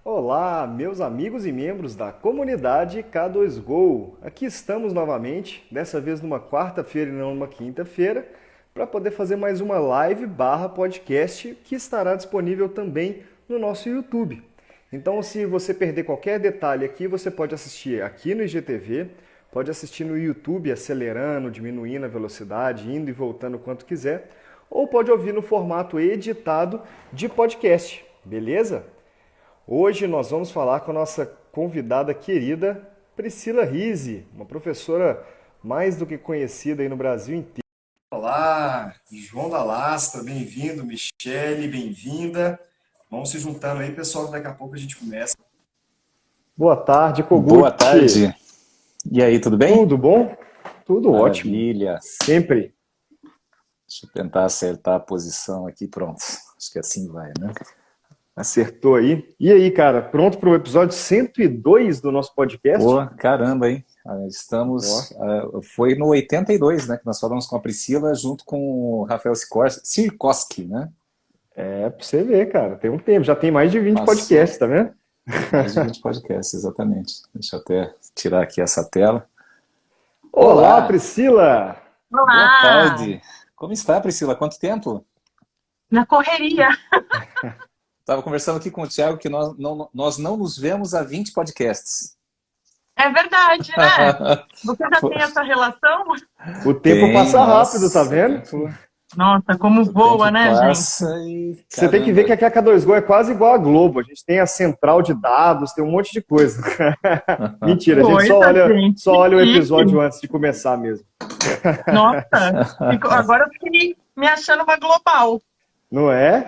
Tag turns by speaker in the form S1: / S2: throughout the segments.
S1: Olá, meus amigos e membros da comunidade K2Go. Aqui estamos novamente, dessa vez numa quarta-feira e não numa quinta-feira, para poder fazer mais uma live barra podcast que estará disponível também no nosso YouTube. Então, se você perder qualquer detalhe aqui, você pode assistir aqui no IGTV, pode assistir no YouTube acelerando, diminuindo a velocidade, indo e voltando quanto quiser, ou pode ouvir no formato editado de podcast, beleza? Hoje nós vamos falar com a nossa convidada querida Priscila Rizzi, uma professora mais do que conhecida aí no Brasil inteiro. Olá, João da Lastra, bem-vindo, Michele, bem-vinda. Vamos se juntando aí, pessoal, que daqui a pouco a gente começa. Boa tarde,
S2: Boa
S1: Kogut.
S2: tarde. E aí, tudo bem?
S1: Tudo bom? Tudo ótimo.
S2: Maravilha.
S1: Sempre.
S2: Deixa eu tentar acertar a posição aqui. Pronto. Acho que assim vai, né?
S1: Acertou aí. E aí, cara, pronto para o episódio 102 do nosso podcast?
S2: Pô, caramba, hein? Estamos... foi no 82, né? Que nós falamos com a Priscila junto com o Rafael Sirkoski, né?
S1: É, pra você ver, cara. Tem um tempo. Já tem mais de 20
S2: Passou
S1: podcasts, tá vendo?
S2: mais de 20 podcasts, exatamente. Deixa eu até tirar aqui essa tela.
S1: Olá,
S2: Olá!
S1: Priscila!
S2: Boa
S3: Olá!
S2: tarde! Como está, Priscila? Quanto tempo?
S3: Na correria.
S2: Estava conversando aqui com o Thiago que nós não nos vemos há 20 podcasts.
S3: É verdade, né? Você já tem essa relação?
S1: O tempo passa rápido, tá
S2: Nossa,
S1: vendo?
S3: Nossa, como
S2: o
S3: voa,
S2: tempo
S3: né, gente?
S2: passa e
S1: Você tem que ver que
S2: caramba.
S1: aqui a K2Go é quase igual a Globo. A gente tem a central de dados, tem um monte de coisa. Mentira, a gente
S3: Coisa, gente.
S1: só olha o
S3: Que
S1: episódio
S3: chique.
S1: antes de começar mesmo.
S3: Nossa, agora eu fiquei me achando uma global.
S1: Não é?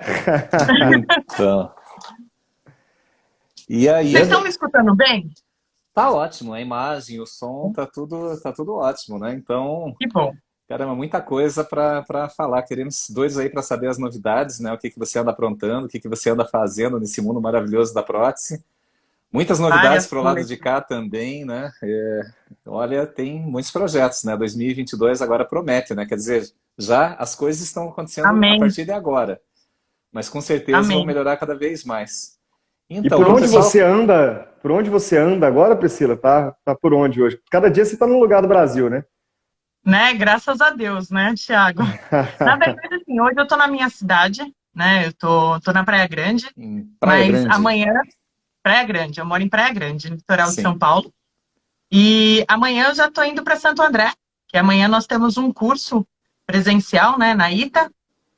S2: Então, e aí?
S3: Vocês estão me escutando bem?
S2: Tá ótimo, a imagem, o som, tá tudo ótimo, né? Então,
S3: Que bom.
S2: caramba, muita coisa para falar. Queremos dois aí para saber as novidades, né? O que que você anda aprontando, o que que você anda fazendo nesse mundo maravilhoso da prótese. Muitas novidades
S3: Várias
S2: para o lado
S3: coisas.
S2: de cá também, né? Olha, tem muitos projetos, né? 2022 agora promete, né? Quer dizer, já as coisas estão acontecendo a
S3: Amém,
S2: partir de agora, mas com certeza vão
S3: amém.
S2: melhorar cada vez mais.
S1: E
S2: Então,
S1: por
S2: para o
S1: onde
S2: pessoal,
S1: você anda? Por onde você anda agora, Priscila? Tá por onde hoje? Cada dia você tá num lugar do Brasil, né?
S3: Né? Graças a Deus, né, Thiago? Na verdade, assim, hoje eu tô na minha cidade, né? Eu tô na Praia Grande,
S2: em Praia
S3: mas
S2: Grande,
S3: amanhã, Praia Grande, eu moro em Praia Grande, no litoral de São
S2: sim.
S3: Paulo. E amanhã eu já estou indo para Santo André, que amanhã nós temos um curso presencial, né, na ITA,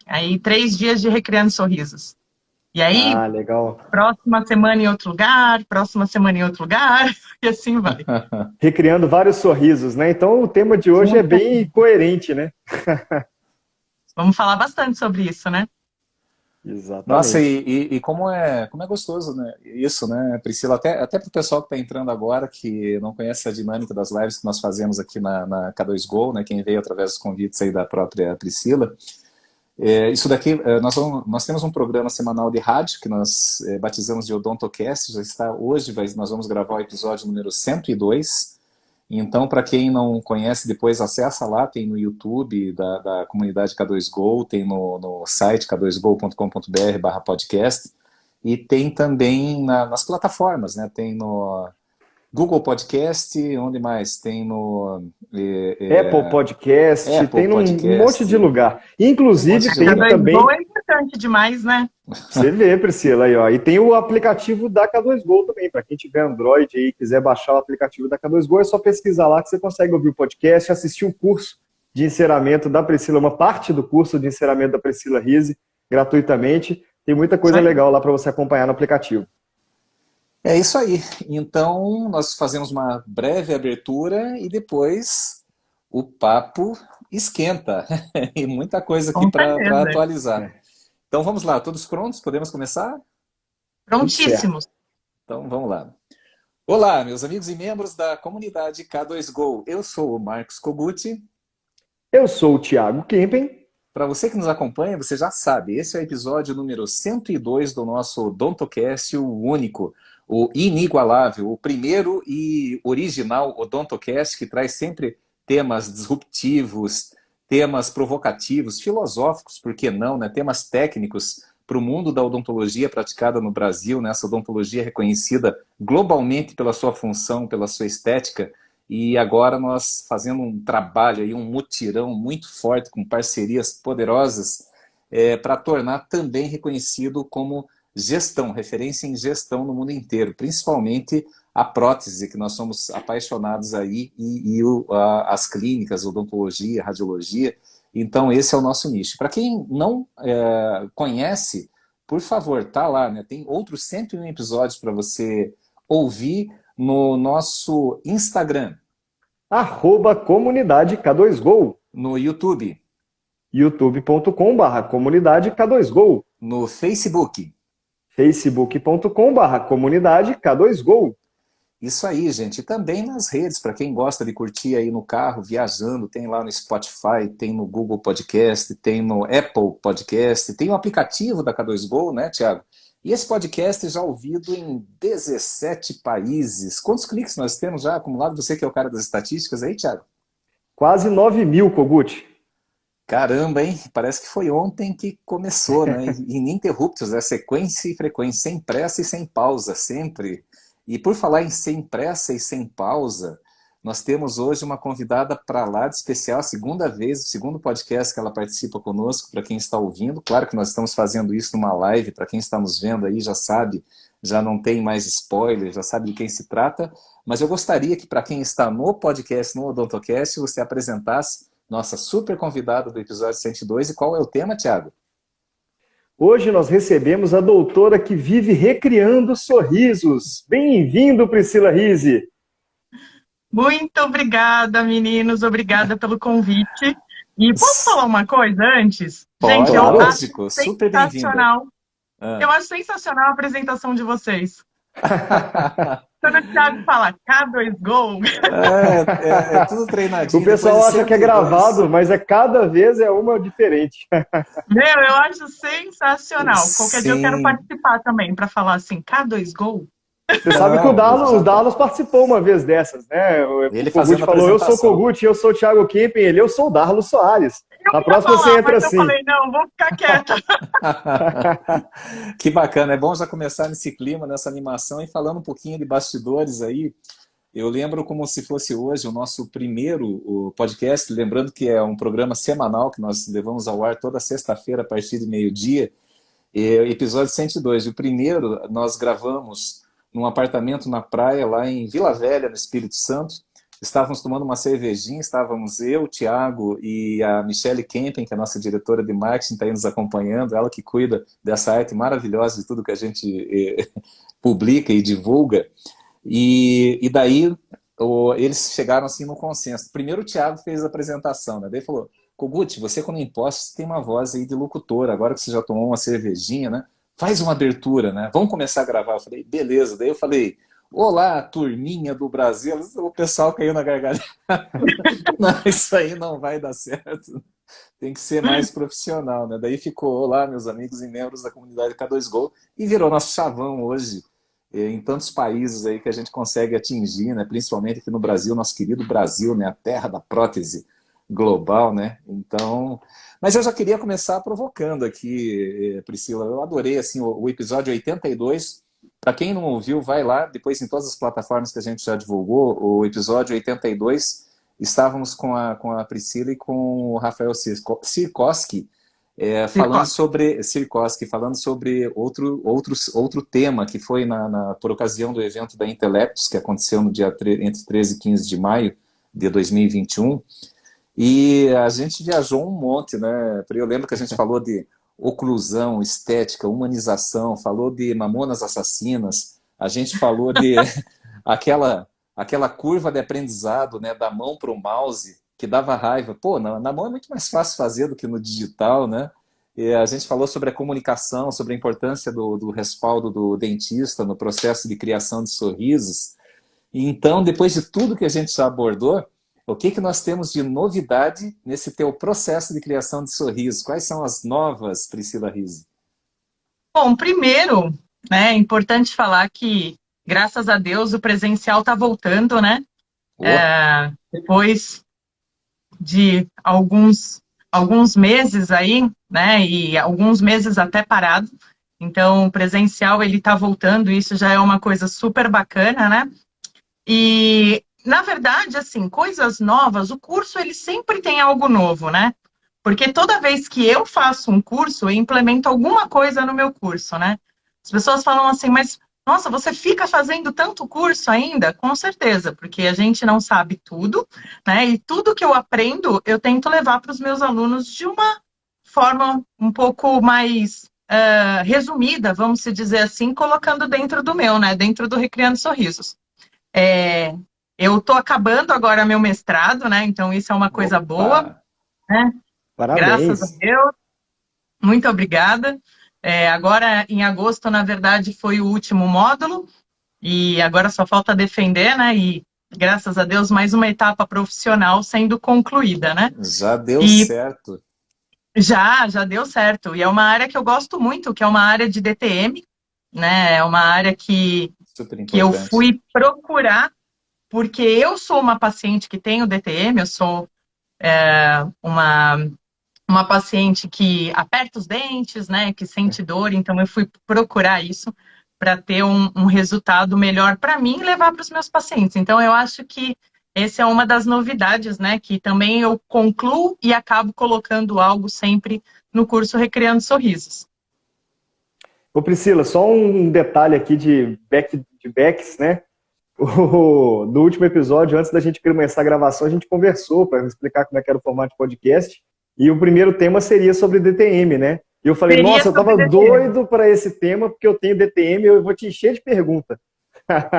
S3: aí 3 dias de Recriando Sorrisos. E aí,
S1: Ah, legal.
S3: próxima semana em outro lugar, próxima semana em outro lugar, e assim vai.
S1: Recriando vários sorrisos, né? Então o tema de hoje é
S3: Muita
S1: bem
S3: coisa.
S1: coerente, né?
S3: Vamos falar bastante sobre isso, né?
S2: Nossa,
S1: Exatamente.
S2: e como é gostoso, né? Isso, né, Priscila? Até para o pessoal que está entrando agora, que não conhece a dinâmica das lives que nós fazemos aqui na K2Go, né? Quem veio através dos convites aí da própria Priscila. Isso daqui, nós temos um programa semanal de rádio que nós batizamos de OdontoCast, já está hoje, nós vamos gravar o episódio número 102. Então, para quem não conhece, depois acessa lá, tem no YouTube da comunidade K2Go, tem no site k2go.com.br/podcast, e tem também nas plataformas, né? Tem no Google Podcast, onde mais? Tem no
S1: Apple Podcast,
S2: Apple
S1: tem num monte de
S2: Podcast,
S1: lugar.
S2: um monte
S1: Inclusive
S2: de
S1: tem
S3: Cada
S2: lugar.
S1: também,
S3: gol é importante demais, né?
S1: você vê, Priscila, aí, ó. E tem o aplicativo da K2Go também. Para quem tiver Android aí e quiser baixar o aplicativo da K2Go, é só pesquisar lá que você consegue ouvir o podcast, assistir o curso de enceramento da Priscila, uma parte do curso de enceramento da Priscila Rizzi, gratuitamente. Tem muita
S3: Isso
S1: coisa
S3: aí.
S1: legal lá para você acompanhar no aplicativo.
S2: É isso aí. Então, nós fazemos uma breve abertura e depois o papo esquenta. E muita coisa aqui
S3: Com
S2: para
S3: certeza.
S2: atualizar. Então, vamos lá. Todos prontos? Podemos começar?
S1: Tudo certo.
S3: Prontíssimos.
S2: Então, vamos lá. Olá, meus amigos e membros da comunidade K2Go. Eu sou o Marcos Koguti.
S1: Eu sou o Thiago Kempen.
S2: Para você que nos acompanha, você já sabe, esse é o episódio número 102 do nosso Odontocast, o único, o inigualável, o primeiro e original Odontocast, que traz sempre temas disruptivos, temas provocativos, filosóficos, por que não, né? Temas técnicos para o mundo da odontologia praticada no Brasil, né? Essa odontologia reconhecida globalmente pela sua função, pela sua estética, e agora nós fazendo um trabalho, aí, um mutirão muito forte, com parcerias poderosas, para tornar também reconhecido como gestão, referência em gestão no mundo inteiro, principalmente a prótese, que nós somos apaixonados aí, as clínicas, odontologia, radiologia. Então, esse é o nosso nicho. Para quem não conhece, por favor, tá lá, né? Tem outros 101 episódios para você ouvir no nosso Instagram.
S1: @comunidade K2Go.
S2: No YouTube.
S1: youtube.com/comunidade K2Go.
S2: No Facebook.
S1: facebook.com/comunidade K2Go.
S2: Isso aí, gente. E também nas redes, para quem gosta de curtir aí no carro, viajando, tem lá no Spotify, tem no Google Podcast, tem no Apple Podcast, tem o aplicativo da K2Go, né, Thiago? E esse podcast já ouvido em 17 países. Quantos cliques nós temos já acumulado? Você que é o cara das estatísticas aí, Thiago?
S1: Quase 9.000, Kogut.
S2: Caramba, hein? Parece que foi ontem que começou, né? Ininterruptos, né? Sequência e frequência, sem pressa e sem pausa, sempre. E por falar em sem pressa e sem pausa, nós temos hoje uma convidada para lá de especial, a segunda vez, o segundo podcast que ela participa conosco, para quem está ouvindo. Claro que nós estamos fazendo isso numa live, para quem está nos vendo aí já sabe, já não tem mais spoiler, já sabe de quem se trata, mas eu gostaria que para quem está no podcast, no Odontocast, você apresentasse nossa super convidada do episódio 102. E qual é o tema, Thiago?
S1: Hoje nós recebemos a doutora que vive recriando sorrisos. Bem-vindo, Priscila Rizzi.
S3: Muito obrigada, meninos. Obrigada pelo convite. E posso falar uma coisa antes?
S2: Gente,
S3: eu
S2: lógico,
S3: acho
S2: super
S3: sensacional.
S2: bem-vinda.
S3: Eu acho sensacional a apresentação de vocês. Quando o Thiago fala K2Go.
S2: É tudo treinadinho.
S1: O pessoal acha que é gravado, mas cada vez é uma diferente.
S3: Meu, eu acho sensacional. Qualquer dia eu quero participar também, para falar assim, K2Go.
S1: Você sabe que o Darlos participou uma vez dessas, né?
S2: Ele
S1: o Kogut falou, eu sou o Kogut, eu sou o Thiago Kempen, eu sou o Darlos Soares. Na próxima você entra assim.
S3: Eu falei, não, vou ficar quieta.
S2: Que bacana, é bom já começar nesse clima, nessa animação, e falando um pouquinho de bastidores aí. Eu lembro como se fosse hoje o nosso primeiro podcast, lembrando que é um programa semanal que nós levamos ao ar toda sexta-feira a partir de meio-dia, episódio 102. O primeiro nós gravamos num apartamento na praia, lá em Vila Velha, no Espírito Santo. Estávamos tomando uma cervejinha, estávamos eu, o Thiago e a Michelle Kempen, que é a nossa diretora de marketing, está aí nos acompanhando, ela que cuida dessa arte maravilhosa de tudo que a gente publica e divulga. E daí eles chegaram assim no consenso. Primeiro o Thiago fez a apresentação, né? Daí falou, Kogut, você quando imposto, você tem uma voz aí de locutor, agora que você já tomou uma cervejinha, né? Faz uma abertura, né? Vamos começar a gravar. Eu falei, beleza. Daí eu falei, olá, turminha do Brasil. O pessoal caiu na gargalhada. Não, isso aí não vai dar certo. Tem que ser mais profissional, né? Daí ficou, olá, meus amigos e membros da comunidade K2Go, e virou nosso chavão hoje em tantos países aí que a gente consegue atingir, né? Principalmente aqui no Brasil, nosso querido Brasil, né? A terra da prótese global, né? Então, mas eu já queria começar provocando aqui, Priscila. Eu adorei assim o episódio 82. Para quem não ouviu, vai lá, depois em todas as plataformas que a gente já divulgou, o episódio 82, estávamos com a Priscila e com o Rafael Sirkoski, falando sobre outro tema que foi por ocasião do evento da Intelectus, que aconteceu no dia entre 13 e 15 de maio de 2021. E a gente viajou um monte, né? Eu lembro que a gente falou de oclusão, estética, humanização, falou de mamonas assassinas, a gente falou de aquela curva de aprendizado, né, da mão para o mouse, que dava raiva. Pô, na mão é muito mais fácil fazer do que no digital, né? E a gente falou sobre a comunicação, sobre a importância do respaldo do dentista no processo de criação de sorrisos. E então, depois de tudo que a gente já abordou, o que nós temos de novidade nesse teu processo de criação de sorrisos? Quais são as novas, Priscila Rizzi?
S3: Bom, primeiro, né, é importante falar que, graças a Deus, o presencial está voltando, né? Depois de alguns meses aí, né? E alguns meses até parado. Então, o presencial ele está voltando, isso já é uma coisa super bacana, né? E, na verdade, assim, coisas novas, o curso ele sempre tem algo novo, né? Porque toda vez que eu faço um curso, eu implemento alguma coisa no meu curso, né? As pessoas falam assim, mas, nossa, você fica fazendo tanto curso ainda? Com certeza, porque a gente não sabe tudo, né? E tudo que eu aprendo, eu tento levar para os meus alunos de uma forma um pouco mais resumida, vamos se dizer assim, colocando dentro do meu, né? Dentro do Recriando Sorrisos. É, eu estou acabando agora meu mestrado, né? Então isso é uma coisa boa,
S2: Opa!
S3: né? Graças a
S1: Parabéns.
S3: Deus. Muito obrigada. Agora, em agosto, na verdade, foi o último módulo e agora só falta defender, né? E graças a Deus, mais uma etapa profissional sendo concluída, né?
S2: Já deu
S3: E
S2: certo.
S3: já deu certo. E é uma área que eu gosto muito, que é uma área de DTM, né? É uma área
S2: Super
S3: que eu
S2: importante.
S3: fui procurar, porque eu sou uma paciente que tem o DTM, eu sou uma paciente que aperta os dentes, né, que sente dor, então eu fui procurar isso para ter um resultado melhor para mim e levar para os meus pacientes. Então eu acho que essa é uma das novidades, né, que também eu concluo e acabo colocando algo sempre no curso Recriando Sorrisos.
S1: Ô Priscila, só um detalhe aqui de backs, né? No último episódio, antes da gente começar a gravação, a gente conversou para explicar como é que era o formato de podcast. E o primeiro tema seria sobre DTM, né? E eu falei,
S3: Seria
S1: nossa, eu
S3: sobre
S1: tava
S3: DTM.
S1: doido para esse tema, porque eu tenho DTM e eu vou te encher de pergunta.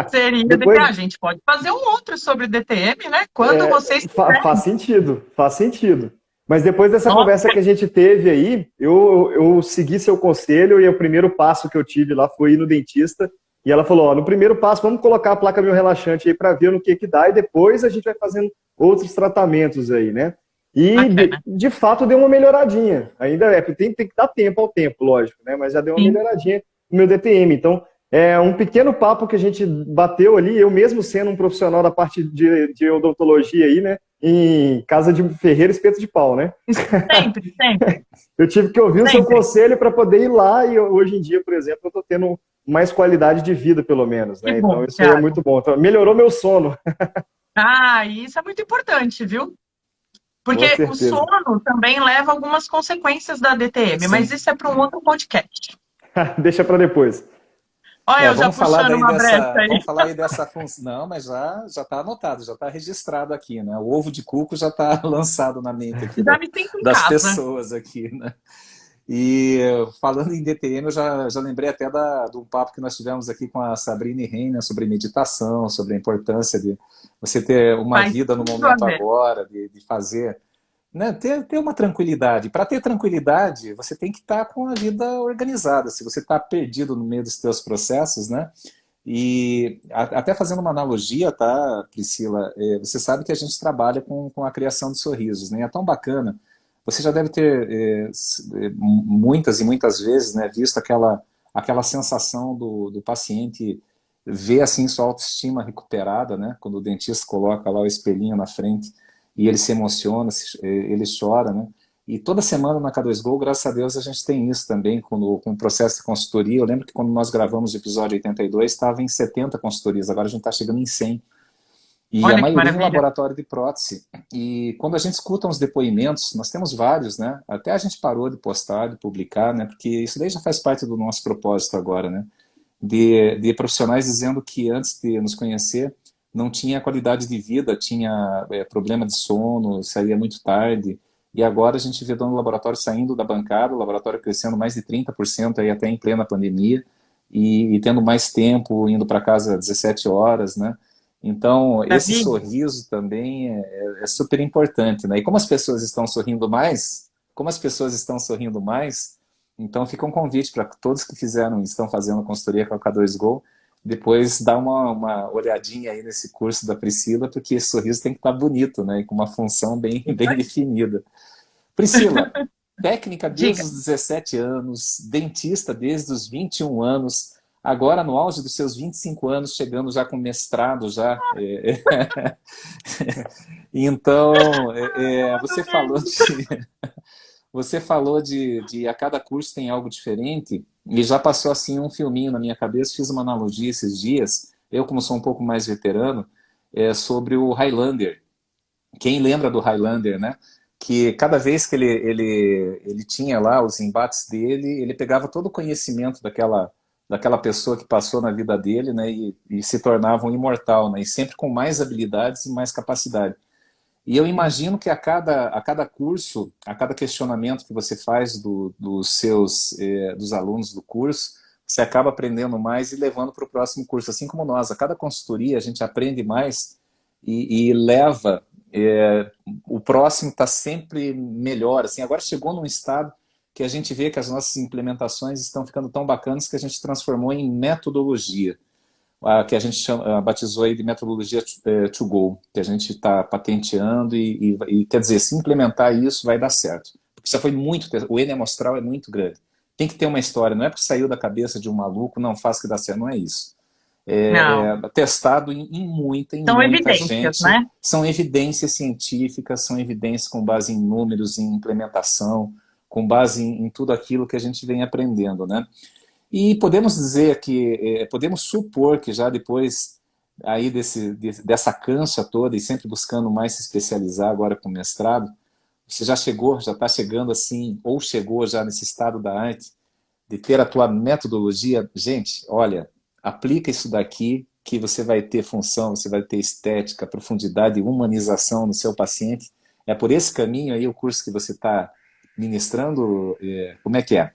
S3: Seria DTM.
S1: Depois,
S3: A gente pode fazer um outro sobre DTM, né? Quando vocês quiserem.
S1: faz sentido, faz sentido. Mas depois dessa
S3: Nossa,
S1: conversa que a gente teve aí, eu segui seu conselho e o primeiro passo que eu tive lá foi ir no dentista. E ela falou, ó, no primeiro passo, vamos colocar a placa relaxante aí para ver no que dá e depois a gente vai fazendo outros tratamentos aí, né? E
S3: bacana.
S1: de fato deu uma melhoradinha. Ainda tem que dar tempo ao tempo, lógico, né? Mas já deu uma
S3: Sim.
S1: melhoradinha no meu DTM. Então, é um pequeno papo que a gente bateu ali, eu mesmo sendo um profissional da parte de odontologia aí, né? Em casa de ferreiro, espeto de pau, né?
S3: Sempre, sempre,
S1: Eu tive que ouvir o seu
S3: sempre.
S1: conselho para poder ir lá e hoje em dia, por exemplo, eu estou tendo mais qualidade de vida, pelo menos,
S3: Que
S1: né? Então
S3: bom,
S1: isso aí é
S3: Thiago.
S1: muito bom. Então, melhorou meu sono,
S3: Ah, e isso é muito importante, viu?
S1: com
S3: Porque o
S1: certeza.
S3: sono também leva algumas consequências da DTM, mas
S2: Sim.
S3: isso é para um outro podcast.
S1: Deixa para depois.
S3: Olha, eu já
S2: Vamos falar
S3: puxando
S2: daí
S3: uma brecha
S2: dessa,
S3: aí.
S2: vamos falar aí dessa função. Não, mas já está anotado, já está registrado aqui, né? O ovo de cuco já está lançado na mente aqui
S3: Já me sinto em
S2: das
S3: casa.
S2: pessoas aqui, né? E falando em DTM, eu já lembrei até de um papo que nós tivemos aqui com a Sabrina Rein, né, sobre meditação, sobre a importância de você ter uma
S3: Faz
S2: vida no
S3: tudo a
S2: momento
S3: ver.
S2: agora, de fazer, né, ter uma tranquilidade. Para ter tranquilidade, você tem que estar com a vida organizada. Se você está perdido no meio dos seus processos, né? E até fazendo uma analogia, tá, Priscila? Você sabe que a gente trabalha com a criação de sorrisos, né? É tão bacana. Você já deve ter muitas e muitas vezes, né, visto aquela sensação do paciente ver assim sua autoestima recuperada, né? Quando o dentista coloca lá o espelhinho na frente e ele se emociona, ele chora, né? E toda semana na K2Go, graças a Deus, a gente tem isso também com o processo de consultoria. Eu lembro que quando nós gravamos o episódio 82, estava em 70 consultorias, agora a gente está chegando em 100. E a
S3: Olha que
S2: maioria em
S3: maravilha.
S2: laboratório de prótese. E quando a gente escuta uns depoimentos, nós temos vários, né? Até a gente parou de postar, de publicar, né? Porque isso daí já faz parte do nosso propósito agora, né? De profissionais dizendo que antes de nos conhecer não tinha qualidade de vida, tinha problema de sono, saía muito tarde. E agora a gente vê dono do laboratório saindo da bancada, o laboratório crescendo mais de 30% aí até em plena pandemia, e tendo mais tempo, indo para casa às 17 horas, né? Então, esse
S3: Maravilha.
S2: sorriso também é super importante, né? E como as pessoas estão sorrindo mais, então fica um convite para todos que estão fazendo a consultoria com a K2Go, depois dá uma olhadinha aí nesse curso da Priscila, porque esse sorriso tem que estar bonito, né? E com uma função bem, bem definida. Priscila, técnica desde
S3: Diga.
S2: os 17 anos, dentista desde os 21 anos, agora no auge dos seus 25 anos, chegando já com mestrado já. Então, você falou Você falou de a cada curso tem algo diferente, e já passou assim um filminho na minha cabeça, fiz uma analogia esses dias, eu como sou um pouco mais veterano, sobre o Highlander. Quem lembra do Highlander, né? Que cada vez que ele tinha lá os embates dele, ele pegava todo o conhecimento daquela pessoa que passou na vida dele, né? E se tornava um imortal, né? E sempre com mais habilidades e mais capacidade. E eu imagino que a cada curso, a cada questionamento que você faz dos alunos do curso, você acaba aprendendo mais e levando para o próximo curso. Assim como nós, a cada consultoria a gente aprende mais e leva. O próximo está sempre melhor. Assim, agora chegou num estado que a gente vê que as nossas implementações estão ficando tão bacanas que a gente transformou em metodologia, que a gente batizou aí de metodologia to go, que a gente está patenteando e quer dizer, se implementar isso vai dar certo. Porque já foi muito, o N amostral é muito grande. Tem que ter uma história, não é porque saiu da cabeça de um maluco, não faz que dá certo, não é isso.
S3: Não.
S2: Testado em muita
S3: São evidências,
S2: gente.
S3: né?
S2: São evidências científicas, são evidências com base em números, em implementação, com base em tudo aquilo que a gente vem aprendendo, né? E podemos dizer que, podemos supor que já depois aí dessa cancha toda e sempre buscando mais se especializar agora com o mestrado, você já está chegando assim, ou chegou já nesse estado da arte, de ter a tua metodologia. Gente, olha, aplica isso daqui que você vai ter função, você vai ter estética, profundidade e humanização no seu paciente. É por esse caminho aí o curso que você está ministrando? Como é que é?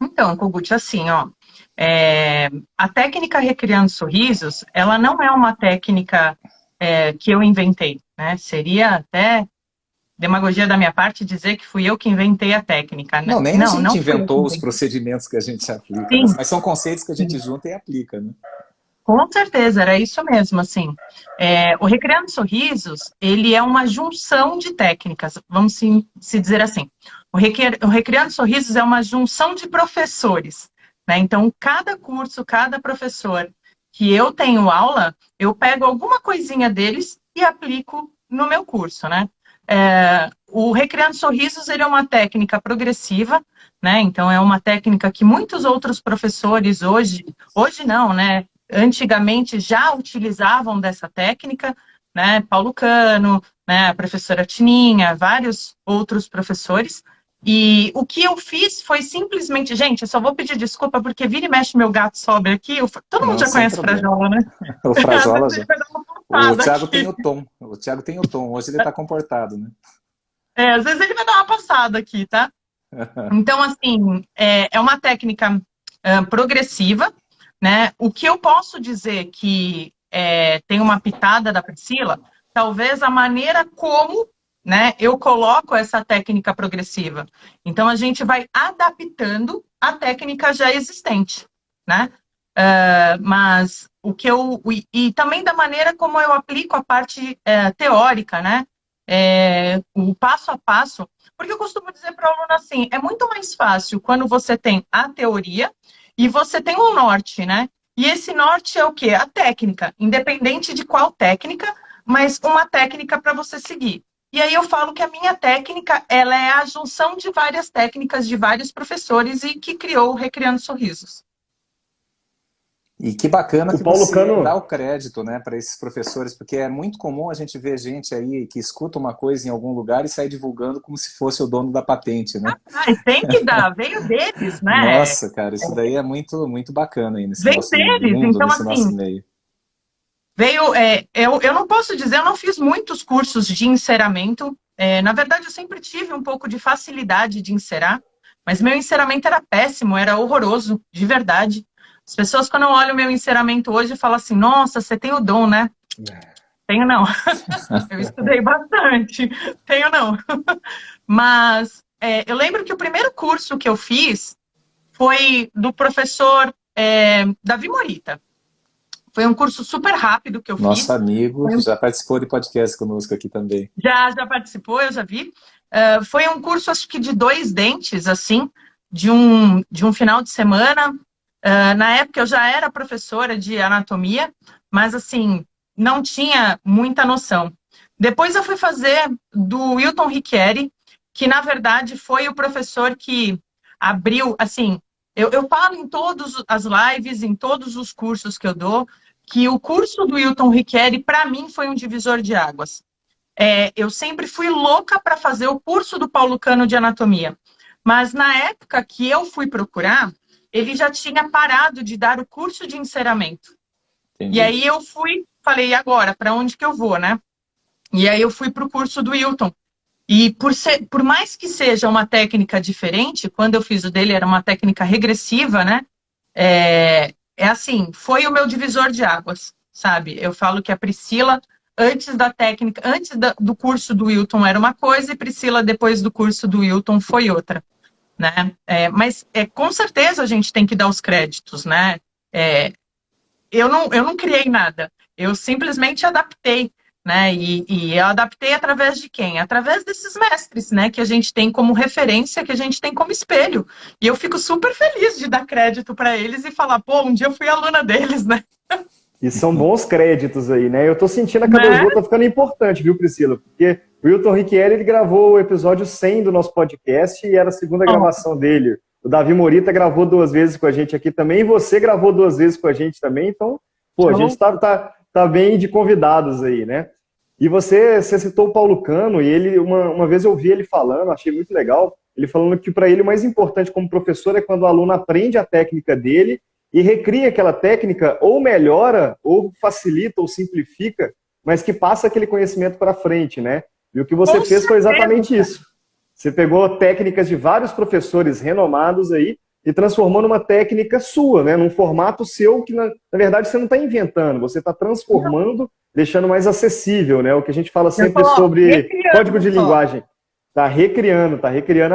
S3: Então, Kogut, assim, ó, a técnica Recriando Sorrisos, ela não é uma técnica que eu inventei, né? Seria até demagogia da minha parte dizer que fui eu que inventei a técnica, né?
S2: Não, nem a
S3: Não,
S2: gente
S3: não fui eu que
S2: inventou os
S3: inventei.
S2: procedimentos que a gente aplica, né?
S3: Sim,
S2: Mas são conceitos que a gente
S3: sim.
S2: junta e aplica, né?
S3: Com certeza, era isso mesmo, assim. O Recriando Sorrisos, ele é uma junção de técnicas, vamos se dizer assim. O Recriando Sorrisos é uma junção de professores, né? Então, cada curso, cada professor que eu tenho aula, eu pego alguma coisinha deles e aplico no meu curso, né? O Recriando Sorrisos, ele é uma técnica progressiva, né? Então, é uma técnica que muitos outros professores hoje não, né? Antigamente já utilizavam dessa técnica, né? Paulo Cano, né? A professora Tininha, vários outros professores. E o que eu fiz foi simplesmente, gente, eu só vou pedir desculpa porque vira e mexe meu gato sobe aqui. Todo mundo
S2: Não,
S3: já
S2: sem
S3: conhece
S2: problema.
S3: Frajola, né?
S2: O
S3: Às
S2: Frajola
S3: vezes
S2: já.
S3: ele vai dar uma
S2: O
S3: passada
S2: Thiago tem
S3: aqui.
S2: o tom. O Thiago tem o tom. Hoje ele está comportado, né?
S3: Às vezes ele vai dar uma passada aqui, tá? Então, assim, é uma técnica progressiva, né? O que eu posso dizer que tem uma pitada da Priscila, talvez a maneira como, né, eu coloco essa técnica progressiva. Então, a gente vai adaptando a técnica já existente, né? Mas o que eu... E também da maneira como eu aplico a parte teórica, né? O passo a passo. Porque eu costumo dizer para o aluno assim, é muito mais fácil quando você tem a teoria e você tem um norte, né? E esse norte é o quê? A técnica, independente de qual técnica, mas uma técnica para você seguir. E aí eu falo que a minha técnica, ela é a junção de várias técnicas de vários professores e que criou o Recriando Sorrisos.
S2: E que bacana
S1: O
S2: que
S1: Paulo
S2: você
S1: Cano,
S2: dá o crédito, né, para esses professores, porque é muito comum a gente ver gente aí que escuta uma coisa em algum lugar e sai divulgando como se fosse o dono da patente, né?
S3: Mas tem que dar, veio deles, né?
S2: Nossa, cara, isso daí é muito, muito bacana aí nesse
S3: Veio
S2: nosso
S3: deles.
S2: mundo,
S3: Então,
S2: nesse
S3: assim,
S2: nosso meio.
S3: eu não posso dizer, eu não fiz muitos cursos de enceramento. Na verdade, eu sempre tive um pouco de facilidade de encerar, mas meu enceramento era péssimo, era horroroso, de verdade. As pessoas, quando olham o meu enceramento hoje, falam assim, nossa, você tem o dom, né? Tenho não. Eu estudei bastante. Tenho não. Mas eu lembro que o primeiro curso que eu fiz foi do professor Davi Morita. Foi um curso super rápido que eu
S2: Nosso
S3: fiz.
S2: amigo já participou de podcast conosco aqui também.
S3: Já participou, eu já vi. Foi um curso, acho que de 2 dentes, assim, de um final de semana. Na época eu já era professora de anatomia, mas assim, não tinha muita noção. Depois eu fui fazer do Wilton Ricchieri, que na verdade foi o professor que abriu, assim, eu falo em todas as lives, em todos os cursos que eu dou, que o curso do Wilton Ricchieri, para mim, foi um divisor de águas. Eu sempre fui louca para fazer o curso do Paulo Cano de anatomia, mas na época que eu fui procurar, ele já tinha parado de dar o curso de enceramento.
S2: Entendi.
S3: E aí eu falei, e agora, para onde que eu vou, né? E aí eu fui para o curso do Wilton. E por mais que seja uma técnica diferente, quando eu fiz o dele era uma técnica regressiva, né? Assim, foi o meu divisor de águas, sabe? Eu falo que a Priscila, antes da técnica, do curso do Wilton era uma coisa, e Priscila, depois do curso do Wilton, foi outra, né? Mas com certeza a gente tem que dar os créditos, né? Eu não criei nada, eu simplesmente adaptei, né? E eu adaptei através de quem? Através desses mestres, né? Que a gente tem como referência, que a gente tem como espelho. E eu fico super feliz de dar crédito para eles e falar, pô, um dia eu fui aluna deles, né?
S1: E são bons créditos aí, né? Eu tô sentindo a K2Go tá ficando importante, viu, Priscila? Porque o Wilton Ricchieri, ele gravou o episódio 100 do nosso podcast e era a segunda gravação dele. O Davi Morita gravou 2 vezes com a gente aqui também, e você gravou 2 vezes com a gente também, então, pô, a gente tá bem de convidados aí, né? E você citou o Paulo Cano, e ele, uma vez eu vi ele falando, achei muito legal, ele falando que para ele o mais importante como professor é quando o aluno aprende a técnica dele e recria aquela técnica, ou melhora, ou facilita, ou simplifica, mas que passa aquele conhecimento para frente, né? E o que você fez foi exatamente isso. Você pegou técnicas de vários professores renomados aí e transformou numa técnica sua, né? Num formato seu que, na verdade, você não está inventando, você está transformando, deixando mais acessível, né? O que a gente fala sempre sobre código de linguagem. Está recriando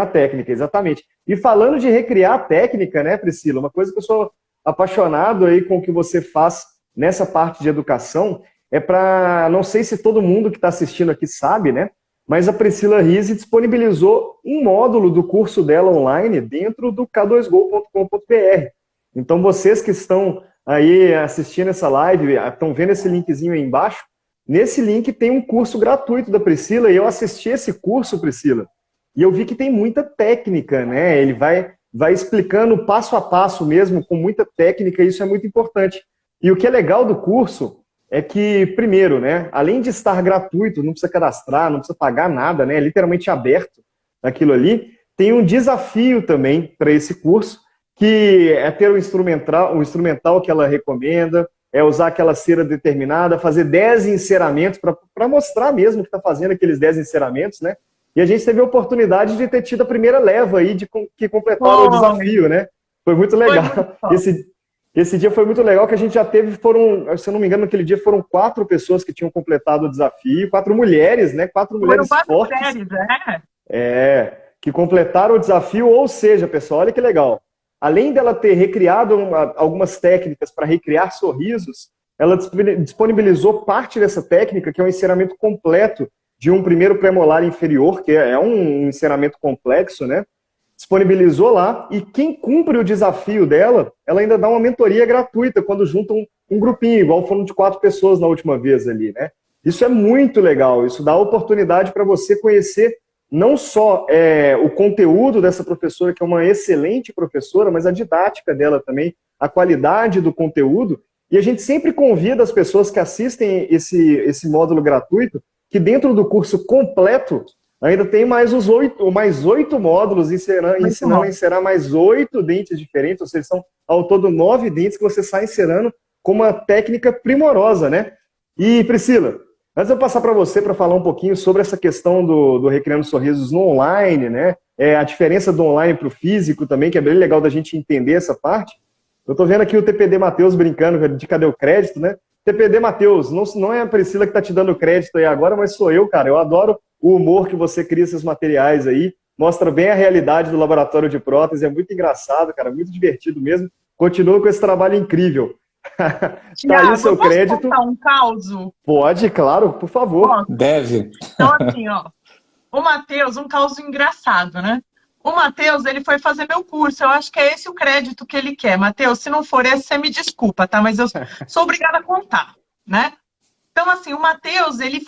S1: a técnica, exatamente. E falando de recriar a técnica, né, Priscila? Uma coisa que eu sou apaixonado aí com o que você faz nessa parte de educação é para, não sei se todo mundo que está assistindo aqui sabe, né? Mas a Priscila Rizzi disponibilizou um módulo do curso dela online dentro do k2go.com.br. Então, vocês que estão aí assistindo essa live, estão vendo esse linkzinho aí embaixo, nesse link tem um curso gratuito da Priscila, e eu assisti esse curso, Priscila, e eu vi que tem muita técnica, né? Ele vai explicando passo a passo mesmo, com muita técnica, e isso é muito importante. E o que é legal do curso é que, primeiro, né, além de estar gratuito, não precisa cadastrar, não precisa pagar nada, né, é literalmente aberto aquilo ali, tem um desafio também para esse curso, que é ter o instrumental que ela recomenda, é usar aquela cera determinada, fazer 10 enceramentos, para mostrar mesmo que está fazendo aqueles 10 enceramentos, né? E a gente teve a oportunidade de ter tido a primeira leva aí que completaram o desafio, né? Foi muito legal. Esse dia foi muito legal, que a gente já teve, se eu não me engano, naquele dia foram 4 pessoas que tinham completado o desafio, 4 mulheres, né? 4 mulheres fortes. 4 mulheres, que completaram o desafio, ou seja, pessoal, olha que legal. Além dela ter recriado algumas técnicas para recriar sorrisos, ela disponibilizou parte dessa técnica, que é um enceramento completo de um primeiro premolar inferior, que é um enceramento complexo, né? Disponibilizou lá, e quem cumpre o desafio dela, ela ainda dá uma mentoria gratuita quando juntam um grupinho, igual foram de 4 pessoas na última vez ali, né? Isso é muito legal, isso dá oportunidade para você conhecer não só o conteúdo dessa professora, que é uma excelente professora, mas a didática dela também, a qualidade do conteúdo, e a gente sempre convida as pessoas que assistem esse módulo gratuito, que dentro do curso completo, ainda tem mais 8 módulos ensinando a encerar mais 8 dentes diferentes, ou seja, são ao todo 9 dentes que você sai encerando com uma técnica primorosa, né? E, Priscila, antes de eu passar para você para falar um pouquinho sobre essa questão do Recriando Sorrisos no online, né? A diferença do online para o físico também, que é bem legal da gente entender essa parte. Eu estou vendo aqui o TPD Matheus brincando de cadê o crédito, né? TPD Matheus, não é a Priscila que está te dando crédito aí agora, mas sou eu, cara. Eu adoro o humor que você cria esses materiais aí. Mostra bem a realidade do laboratório de prótese. É muito engraçado, cara. Muito divertido mesmo. Continua com esse trabalho incrível.
S3: Tá aí o seu crédito. Posso contar um caso?
S1: Pode, claro, por favor.
S2: Posso? Deve.
S3: Então, assim, ó. O Matheus, um caso engraçado, né? O Matheus, ele foi fazer meu curso. Eu acho que é esse o crédito que ele quer. Matheus, se não for esse, você me desculpa, tá? Mas eu sou obrigada a contar, né? Então, assim, o Matheus, ele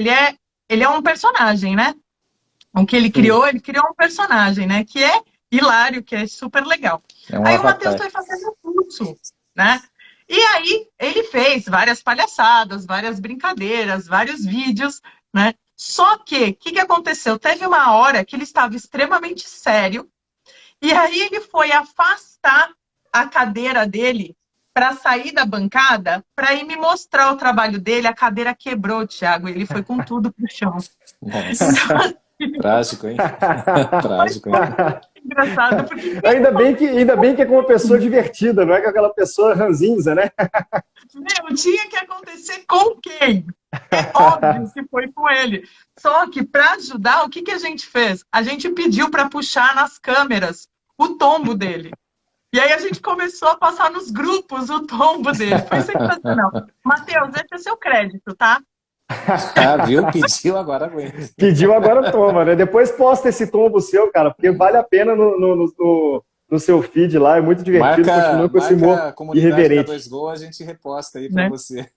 S3: é um personagem, né? O que ele criou um personagem, né? Que é hilário, que é super legal.
S2: É um
S3: Aí o Matheus
S2: avatar.
S3: foi fazendo o curso, né? E aí ele fez várias palhaçadas, várias brincadeiras, vários vídeos, né? Só que, o que aconteceu? Teve uma hora que ele estava extremamente sério, e aí ele foi afastar a cadeira dele para sair da bancada, para ir me mostrar o trabalho dele. A cadeira quebrou, Thiago, e ele foi com tudo pro chão.
S2: Nossa,
S3: Então,
S2: trágico, hein? Trágico, hein?
S3: engraçado, porque
S1: Ainda bem que é com uma pessoa divertida, não é com aquela pessoa ranzinza, né?
S3: meu, tinha que acontecer com quem? É óbvio que foi com ele. Só que para ajudar, o que que a gente fez? A gente pediu para puxar nas câmeras o tombo dele. E aí a gente começou a passar nos grupos o tombo dele. Foi sensacional. Matheus, esse é seu crédito, tá?
S2: Ah, viu? Pediu, agora aguenta.
S1: Pediu, agora toma, né? Depois posta esse tombo seu, cara, porque vale a pena no seu feed lá, é muito divertido, continua com esse humor
S2: Marca a comunidade
S1: irreverente.
S2: K2Go, a gente reposta aí para
S3: Né?
S2: você.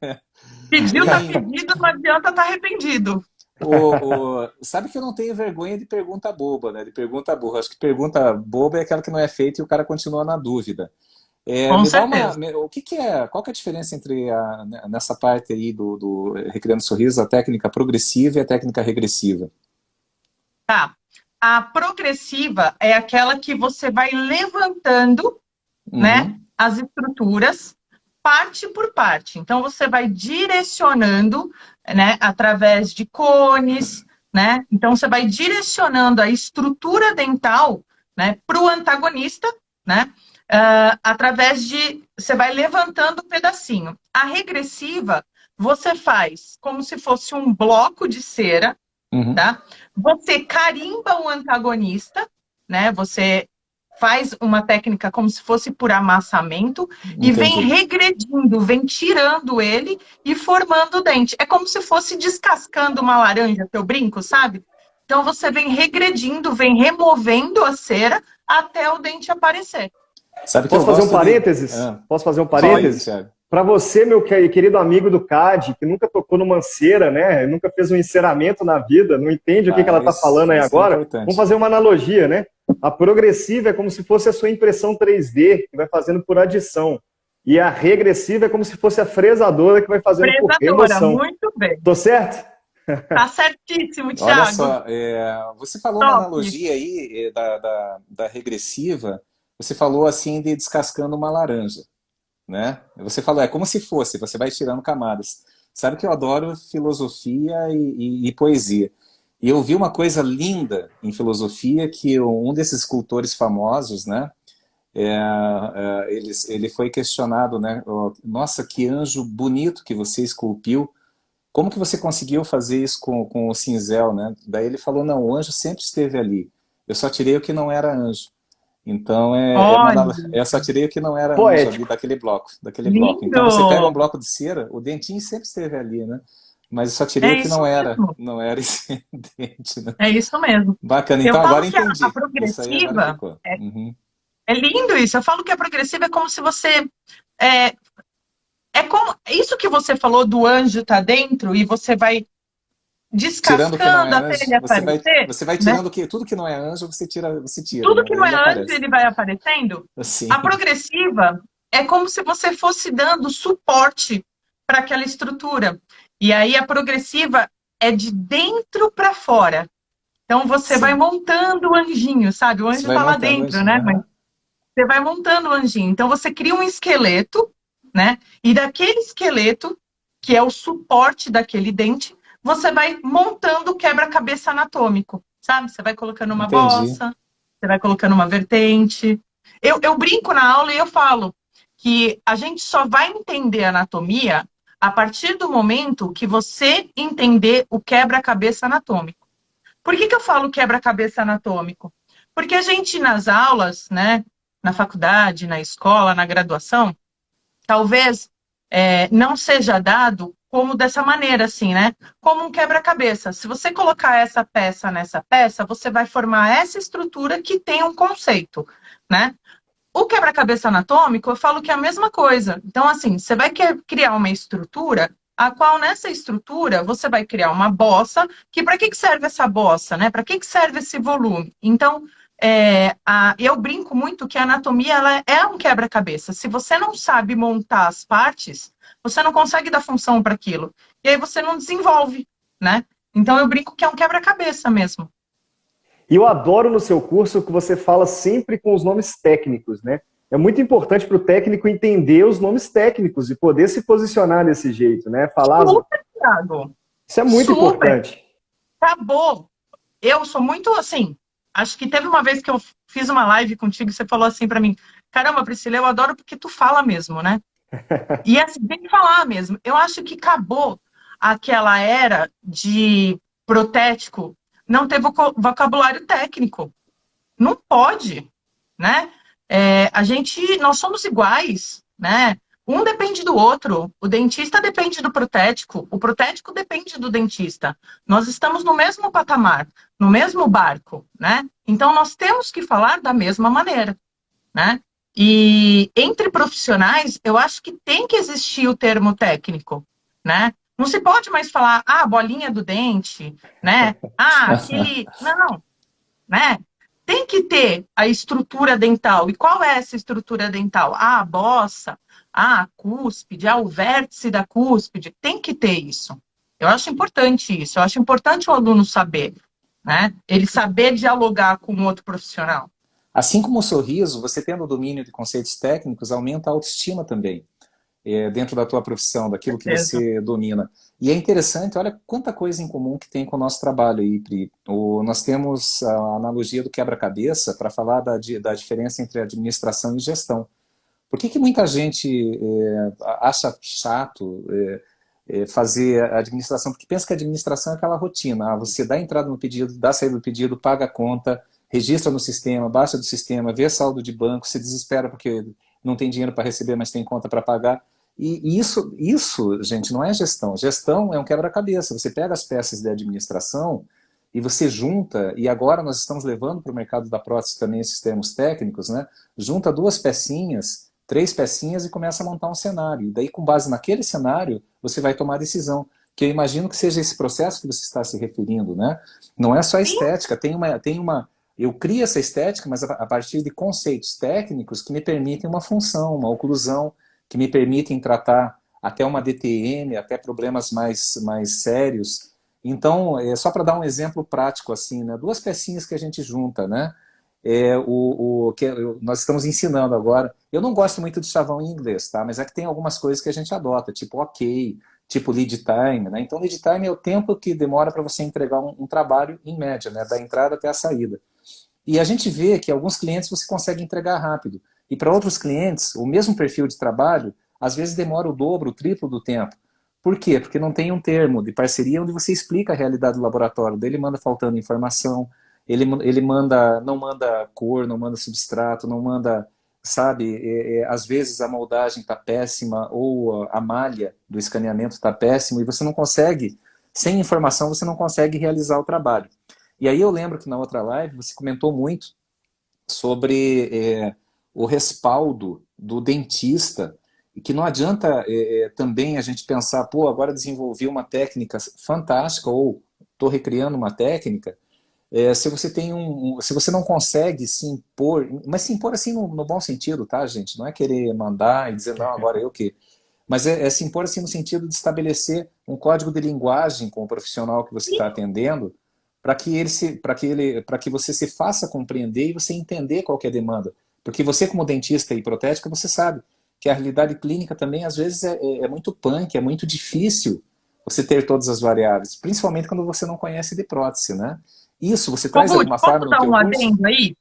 S3: Pediu, tá pedido, não adianta tá arrependido.
S2: Sabe que eu não tenho vergonha de pergunta boba, né? De pergunta burra. Acho que pergunta boba é aquela que não é feita e o cara continua na dúvida.
S3: Com
S2: Me dá
S3: certeza.
S2: o que é, qual que é a diferença entre nessa parte aí do Recriando Sorriso, a técnica progressiva e a técnica regressiva?
S3: Tá. A progressiva é aquela que você vai levantando, né,
S2: Uhum,
S3: as estruturas, parte por parte. Então, você vai direcionando, né, através de cones, né? Então, você vai direcionando a estrutura dental, né, para o antagonista, né? Através de... Você vai levantando um pedacinho. A regressiva, você faz como se fosse um bloco de cera,
S2: uhum,
S3: tá? Você carimba o antagonista, né? Você faz uma técnica como se fosse por amassamento e vem
S2: entendi.
S3: regredindo, vem tirando ele e formando o dente. É como se fosse descascando uma laranja, teu brinco, sabe? Então você vem regredindo, vem removendo a cera até o dente aparecer.
S2: Sabe que eu
S1: Posso fazer um
S2: gosto de...
S1: parênteses?
S2: Ah,
S1: Posso fazer um
S2: fala aí,
S1: parênteses?
S2: Thiago.
S1: Para você, meu querido amigo do CAD, que nunca tocou numa cera, né? Nunca fez um enceramento na vida, não entende o que ela está falando aí
S2: Isso é
S1: agora, vamos
S2: importante.
S1: fazer uma analogia, né? A progressiva é como se fosse a sua impressão 3D, que vai fazendo por adição. E a regressiva é como se fosse a fresadora, que vai fazendo por
S3: Fresadora,
S1: remoção.
S3: muito bem.
S1: Tô certo?
S3: Tá certíssimo,
S2: Olha
S3: Thiago.
S2: só, você falou uma
S3: Top.
S2: analogia aí da regressiva, você falou assim de descascando uma laranja, né? Você falou, é como se fosse, você vai tirando camadas. Sabe que eu adoro filosofia e poesia. E eu vi uma coisa linda em filosofia que um desses escultores famosos, né? Ele foi questionado, né? Nossa, que anjo bonito que você esculpiu. Como que você conseguiu fazer isso com o cinzel, né? Daí ele falou, não, o anjo sempre esteve ali. Eu só tirei o que não era anjo. Então,
S3: Olha,
S2: eu só tirei o que não era anjo ali
S1: Poético.
S2: daquele bloco. Então, você pega um
S3: lindo.
S2: bloco de cera, o dentinho sempre esteve ali, né? Mas eu só tirei
S3: É
S2: o que
S3: isso mesmo.
S2: não era esse dente, né?
S3: É isso mesmo.
S2: Bacana,
S3: Eu
S2: então agora
S3: falo que a
S2: entendi. Isso aí agora
S3: progressiva
S2: ficou. Uhum.
S3: é lindo isso. Eu falo que a progressiva é como se você é, é como isso que você falou do anjo tá dentro e você vai
S2: Tirando o que não é
S3: descascando até
S2: anjo,
S3: ele aparecer,
S2: você vai
S3: né?
S2: tirando tudo que não é anjo, você tira,
S3: Tudo
S2: né?
S3: que
S2: Daí
S3: não
S2: ele
S3: é anjo,
S2: aparece.
S3: ele vai aparecendo.
S2: Assim.
S3: A progressiva é como se você fosse dando suporte para aquela estrutura. E aí a progressiva é de dentro para fora. Então você vai
S2: Sim.
S3: montando o anjinho, sabe? O
S2: Você
S3: anjo
S2: vai
S3: tá lá
S2: montando
S3: dentro,
S2: anjinho.
S3: né? Mas
S2: Aham.
S3: você vai montando o anjinho. Então você cria um esqueleto, né? E daquele esqueleto, que é o suporte daquele dente, você vai montando o quebra-cabeça anatômico, sabe? Você vai colocando uma
S2: Entendi.
S3: bossa, você vai colocando uma vertente. Eu brinco na aula e eu falo que a gente só vai entender anatomia a partir do momento que você entender o quebra-cabeça anatômico. Por que eu falo quebra-cabeça anatômico? Porque a gente nas aulas, né, na faculdade, na escola, na graduação, talvez não seja dado como dessa maneira, assim, né? Como um quebra-cabeça. Se você colocar essa peça nessa peça, você vai formar essa estrutura que tem um conceito, né? O quebra-cabeça anatômico, eu falo que é a mesma coisa. Então, assim, você vai criar uma estrutura a qual nessa estrutura você vai criar uma bossa, que para que serve essa bossa, né? Para que serve esse volume? Então, eu brinco muito que a anatomia ela é um quebra-cabeça. Se você não sabe montar as partes, você não consegue dar função para aquilo. E aí você não desenvolve, né? Então eu brinco que é um quebra-cabeça mesmo.
S1: E eu adoro no seu curso que você fala sempre com os nomes técnicos, né? É muito importante para o técnico entender os nomes técnicos e poder se posicionar desse jeito, né? Falar.
S3: Super, Thiago.
S1: Isso é muito importante.
S3: Acabou. Eu sou muito assim. Acho que teve uma vez que eu fiz uma live contigo e você falou assim para mim: caramba, Priscila, eu adoro porque tu fala mesmo, né? E assim, tem que falar mesmo. Eu acho que acabou aquela era de protético não ter vocabulário técnico. Não pode, né? Nós somos iguais, né? Um depende do outro. O dentista depende do protético. O protético depende do dentista. Nós estamos no mesmo patamar, no mesmo barco, né? Então nós temos que falar da mesma maneira, né? E entre profissionais, eu acho que tem que existir o termo técnico, né? Não se pode mais falar, bolinha do dente, né? Aquele... Não, né? Tem que ter a estrutura dental. E qual é essa estrutura dental? A bossa, a cúspide, o vértice da cúspide. Tem que ter isso. Eu acho importante isso. Eu acho importante o aluno saber, né? Ele saber dialogar com outro profissional.
S2: Assim como o sorriso, você tendo o domínio de conceitos técnicos, aumenta a autoestima também, dentro da tua profissão, daquilo que você domina. E é interessante, olha quanta coisa em comum que tem com o nosso trabalho aí, Pri. Nós temos a analogia do quebra-cabeça para falar da diferença entre administração e gestão. Por que muita gente acha chato fazer a administração? Porque pensa que a administração é aquela rotina. Você dá entrada no pedido, dá saída do pedido, paga a conta, registra no sistema, baixa do sistema, vê saldo de banco, se desespera porque não tem dinheiro para receber, mas tem conta para pagar. E isso, gente, não é gestão. Gestão é um quebra-cabeça. Você pega as peças de administração e você junta, e agora nós estamos levando para o mercado da prótese também esses termos técnicos, né? Junta 2 pecinhas, 3 pecinhas e começa a montar um cenário. E daí, com base naquele cenário, você vai tomar a decisão. Que eu imagino que seja esse processo que você está se referindo, né? Não é só estética, eu crio essa estética, mas a partir de conceitos técnicos que me permitem uma função, uma oclusão, que me permitem tratar até uma DTM, até problemas mais sérios. Então, só para dar um exemplo prático, assim, né? 2 pecinhas que a gente junta, né? Nós estamos ensinando agora. Eu não gosto muito de chavão em inglês, tá? Mas é que tem algumas coisas que a gente adota, tipo ok, tipo lead time, né? Então, lead time é o tempo que demora para você entregar um trabalho em média, né? Da entrada até a saída. E a gente vê que alguns clientes você consegue entregar rápido. E para outros clientes, o mesmo perfil de trabalho, às vezes demora o dobro, o triplo do tempo. Por quê? Porque não tem um termo de parceria onde você explica a realidade do laboratório. Daí ele manda faltando informação, ele não manda cor, não manda substrato, não manda, sabe, às vezes a moldagem está péssima ou a malha do escaneamento está péssima e você não consegue, sem informação, você não consegue realizar o trabalho. E aí eu lembro que na outra live você comentou muito sobre o respaldo do dentista, e que não adianta também a gente pensar, pô, agora desenvolvi uma técnica fantástica, ou estou recriando uma técnica, se você tem se você não consegue se impor, mas se impor assim no bom sentido, tá, gente? Não é querer mandar e dizer, não, agora eu que... Mas é se impor assim no sentido de estabelecer um código de linguagem com o profissional que você está atendendo, para que você se faça compreender e você entender qual que é a demanda. Porque você, como dentista e protética, você sabe que a realidade clínica também, às vezes, é muito punk, é muito difícil você ter todas as variáveis, principalmente quando você não conhece de prótese, né? Isso, você traz de alguma forma no teu curso?
S3: Posso dar um adendo aí?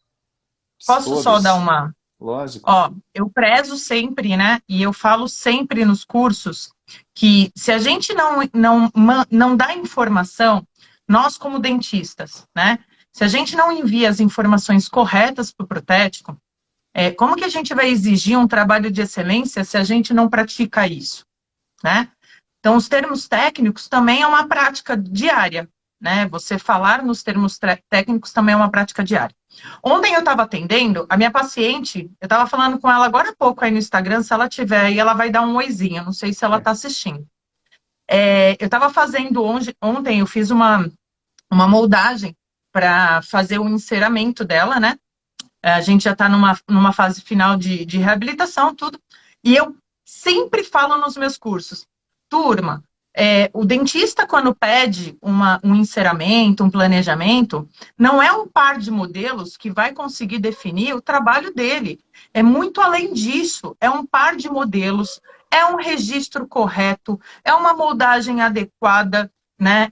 S3: Posso só dar uma...
S2: Lógico.
S3: Ó, eu prezo sempre, né? E eu falo sempre nos cursos que se a gente não dá informação, nós como dentistas, né? Se a gente não envia as informações corretas para o protético, como que a gente vai exigir um trabalho de excelência se a gente não pratica isso, né? Então, os termos técnicos também é uma prática diária, né? Você falar nos termos técnicos também é uma prática diária. Ontem eu estava atendendo, a minha paciente, eu estava falando com ela agora há pouco aí no Instagram, se ela tiver aí, ela vai dar um oizinho, não sei se ela está assistindo. Eu estava fazendo ontem, eu fiz uma moldagem para fazer o enceramento dela, né? A gente já está numa fase final de reabilitação, tudo. E eu sempre falo nos meus cursos, turma, o dentista, quando pede um enceramento, um planejamento, não é um par de modelos que vai conseguir definir o trabalho dele. É muito além disso. É um par de modelos, é um registro correto, é uma moldagem adequada, né?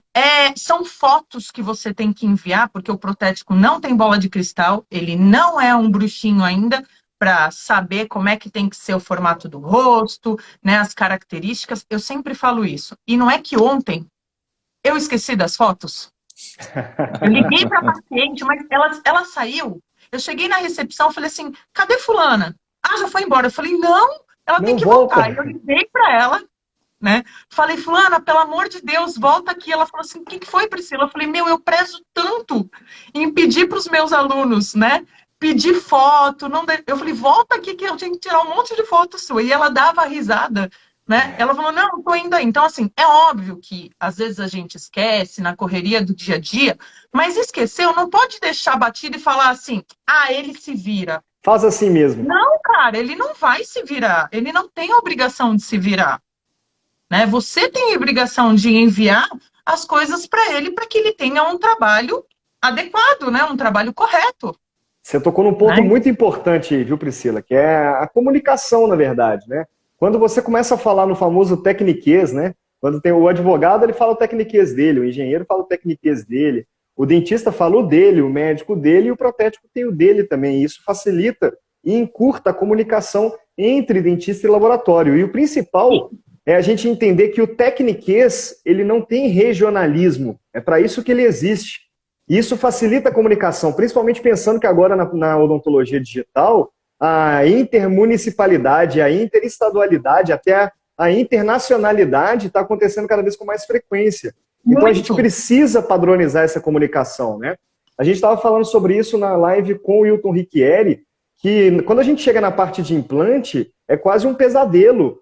S3: São fotos que você tem que enviar, porque o protético não tem bola de cristal, ele não é um bruxinho ainda para saber como é que tem que ser o formato do rosto, né, as características. Eu sempre falo isso. E não é que ontem eu esqueci das fotos. Eu liguei para a paciente, mas ela saiu. Eu cheguei na recepção, falei assim, cadê fulana? Ah, já foi embora. Eu falei, não, ela tem
S1: Não
S3: que
S1: volta.
S3: voltar. Eu liguei para ela, né? Falei, fulana, pelo amor de Deus, volta aqui. Ela falou assim, o que foi, Priscila? Eu falei, eu prezo tanto em pedir para os meus alunos, né? Pedir foto. Eu falei, volta aqui que eu tenho que tirar um monte de foto sua. E ela dava risada, né? Ela falou, não, tô indo aí. Então, assim, é óbvio que às vezes a gente esquece na correria do dia a dia, mas esqueceu, não pode deixar batido e falar assim, ele se vira.
S1: Faz assim mesmo.
S3: Não, cara, ele não vai se virar. Ele não tem a obrigação de se virar. Né? Você tem a obrigação de enviar as coisas para ele para que ele tenha um trabalho adequado, né? Um trabalho correto.
S1: Você tocou num ponto muito importante aí, viu, Priscila? Que é a comunicação, na verdade, né? Quando você começa a falar no famoso tecniquez, né? Quando tem o advogado, ele fala o tecniquez dele, o engenheiro fala o tecniquez dele, o dentista fala o dele, o médico dele e o protético tem o dele também. Isso facilita e encurta a comunicação entre dentista e laboratório. E o principal é a gente entender que o tecniquez, ele não tem regionalismo. É para isso que ele existe. E isso facilita a comunicação, principalmente pensando que agora na odontologia digital, a intermunicipalidade, a interestadualidade, até a internacionalidade está acontecendo cada vez com mais frequência. Então a gente precisa padronizar essa comunicação, né? A gente estava falando sobre isso na live com o Hilton Ricchieri, que quando a gente chega na parte de implante, é quase um pesadelo.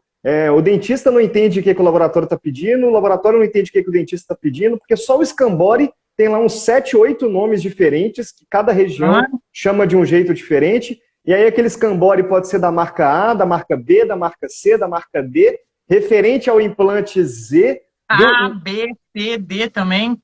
S1: O dentista não entende o que o laboratório está pedindo, o laboratório não entende o que o dentista está pedindo, porque só o Scambori tem lá uns 7, 8 nomes diferentes, que cada região chama de um jeito diferente, e aí aquele Scambori pode ser da marca A, da marca B, da marca C, da marca D, referente ao implante Z.
S3: A, B, C, D também.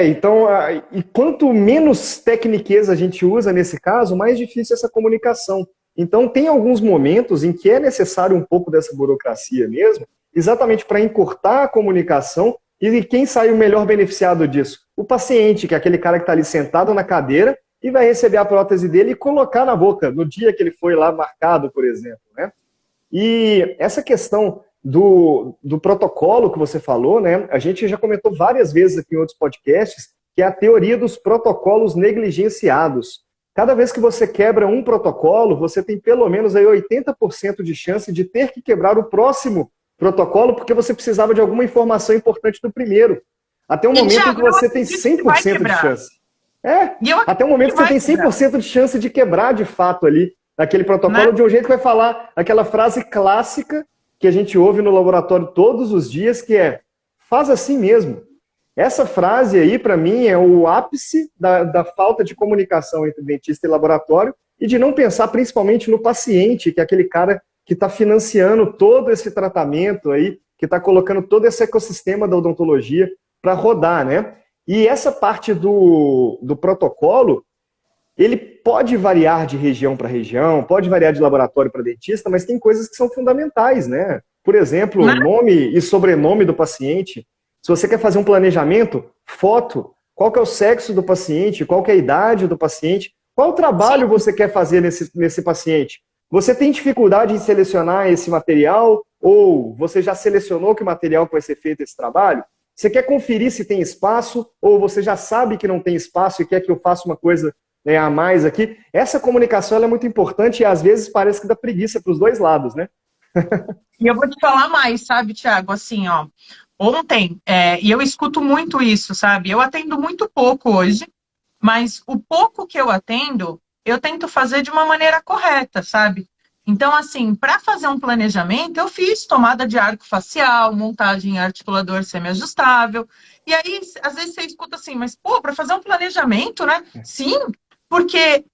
S1: Então, e quanto menos tecniquez a gente usa nesse caso, mais difícil essa comunicação. Então, tem alguns momentos em que é necessário um pouco dessa burocracia mesmo, exatamente para encurtar a comunicação. E quem sai o melhor beneficiado disso? O paciente, que é aquele cara que está ali sentado na cadeira e vai receber a prótese dele e colocar na boca, no dia que ele foi lá marcado, por exemplo, né? E essa questão do protocolo que você falou, né? A gente já comentou várias vezes aqui em outros podcasts, que é a teoria dos protocolos negligenciados. Cada vez que você quebra um protocolo, você tem pelo menos aí 80% de chance de ter que quebrar o próximo protocolo, porque você precisava de alguma informação importante do primeiro. Até o momento em que você tem 100% de chance. Até o momento que você tem 100% de chance de quebrar de fato ali aquele protocolo, de um jeito que vai falar aquela frase clássica que a gente ouve no laboratório todos os dias, que é, faz assim mesmo. Essa frase aí, para mim, é o ápice da falta de comunicação entre dentista e laboratório e de não pensar principalmente no paciente, que é aquele cara que está financiando todo esse tratamento aí, que está colocando todo esse ecossistema da odontologia para rodar, né? E essa parte do protocolo, ele pode variar de região para região, pode variar de laboratório para dentista, mas tem coisas que são fundamentais, né? Por exemplo, nome e sobrenome do paciente. Se você quer fazer um planejamento, foto, qual que é o sexo do paciente, qual que é a idade do paciente, qual trabalho você quer fazer nesse paciente. Você tem dificuldade em selecionar esse material ou você já selecionou que material que vai ser feito esse trabalho? Você quer conferir se tem espaço ou você já sabe que não tem espaço e quer que eu faça uma coisa a mais aqui? Essa comunicação ela é muito importante e às vezes parece que dá preguiça para os dois lados, né?
S3: E eu vou te falar mais, sabe, Thiago? Assim, ó, ontem, e eu escuto muito isso, sabe? Eu atendo muito pouco hoje, mas o pouco que eu atendo, eu tento fazer de uma maneira correta, sabe? Então, assim, para fazer um planejamento, eu fiz tomada de arco facial, montagem em articulador semiajustável. E aí, às vezes você escuta assim, mas, pô, para fazer um planejamento, né? Sim, porque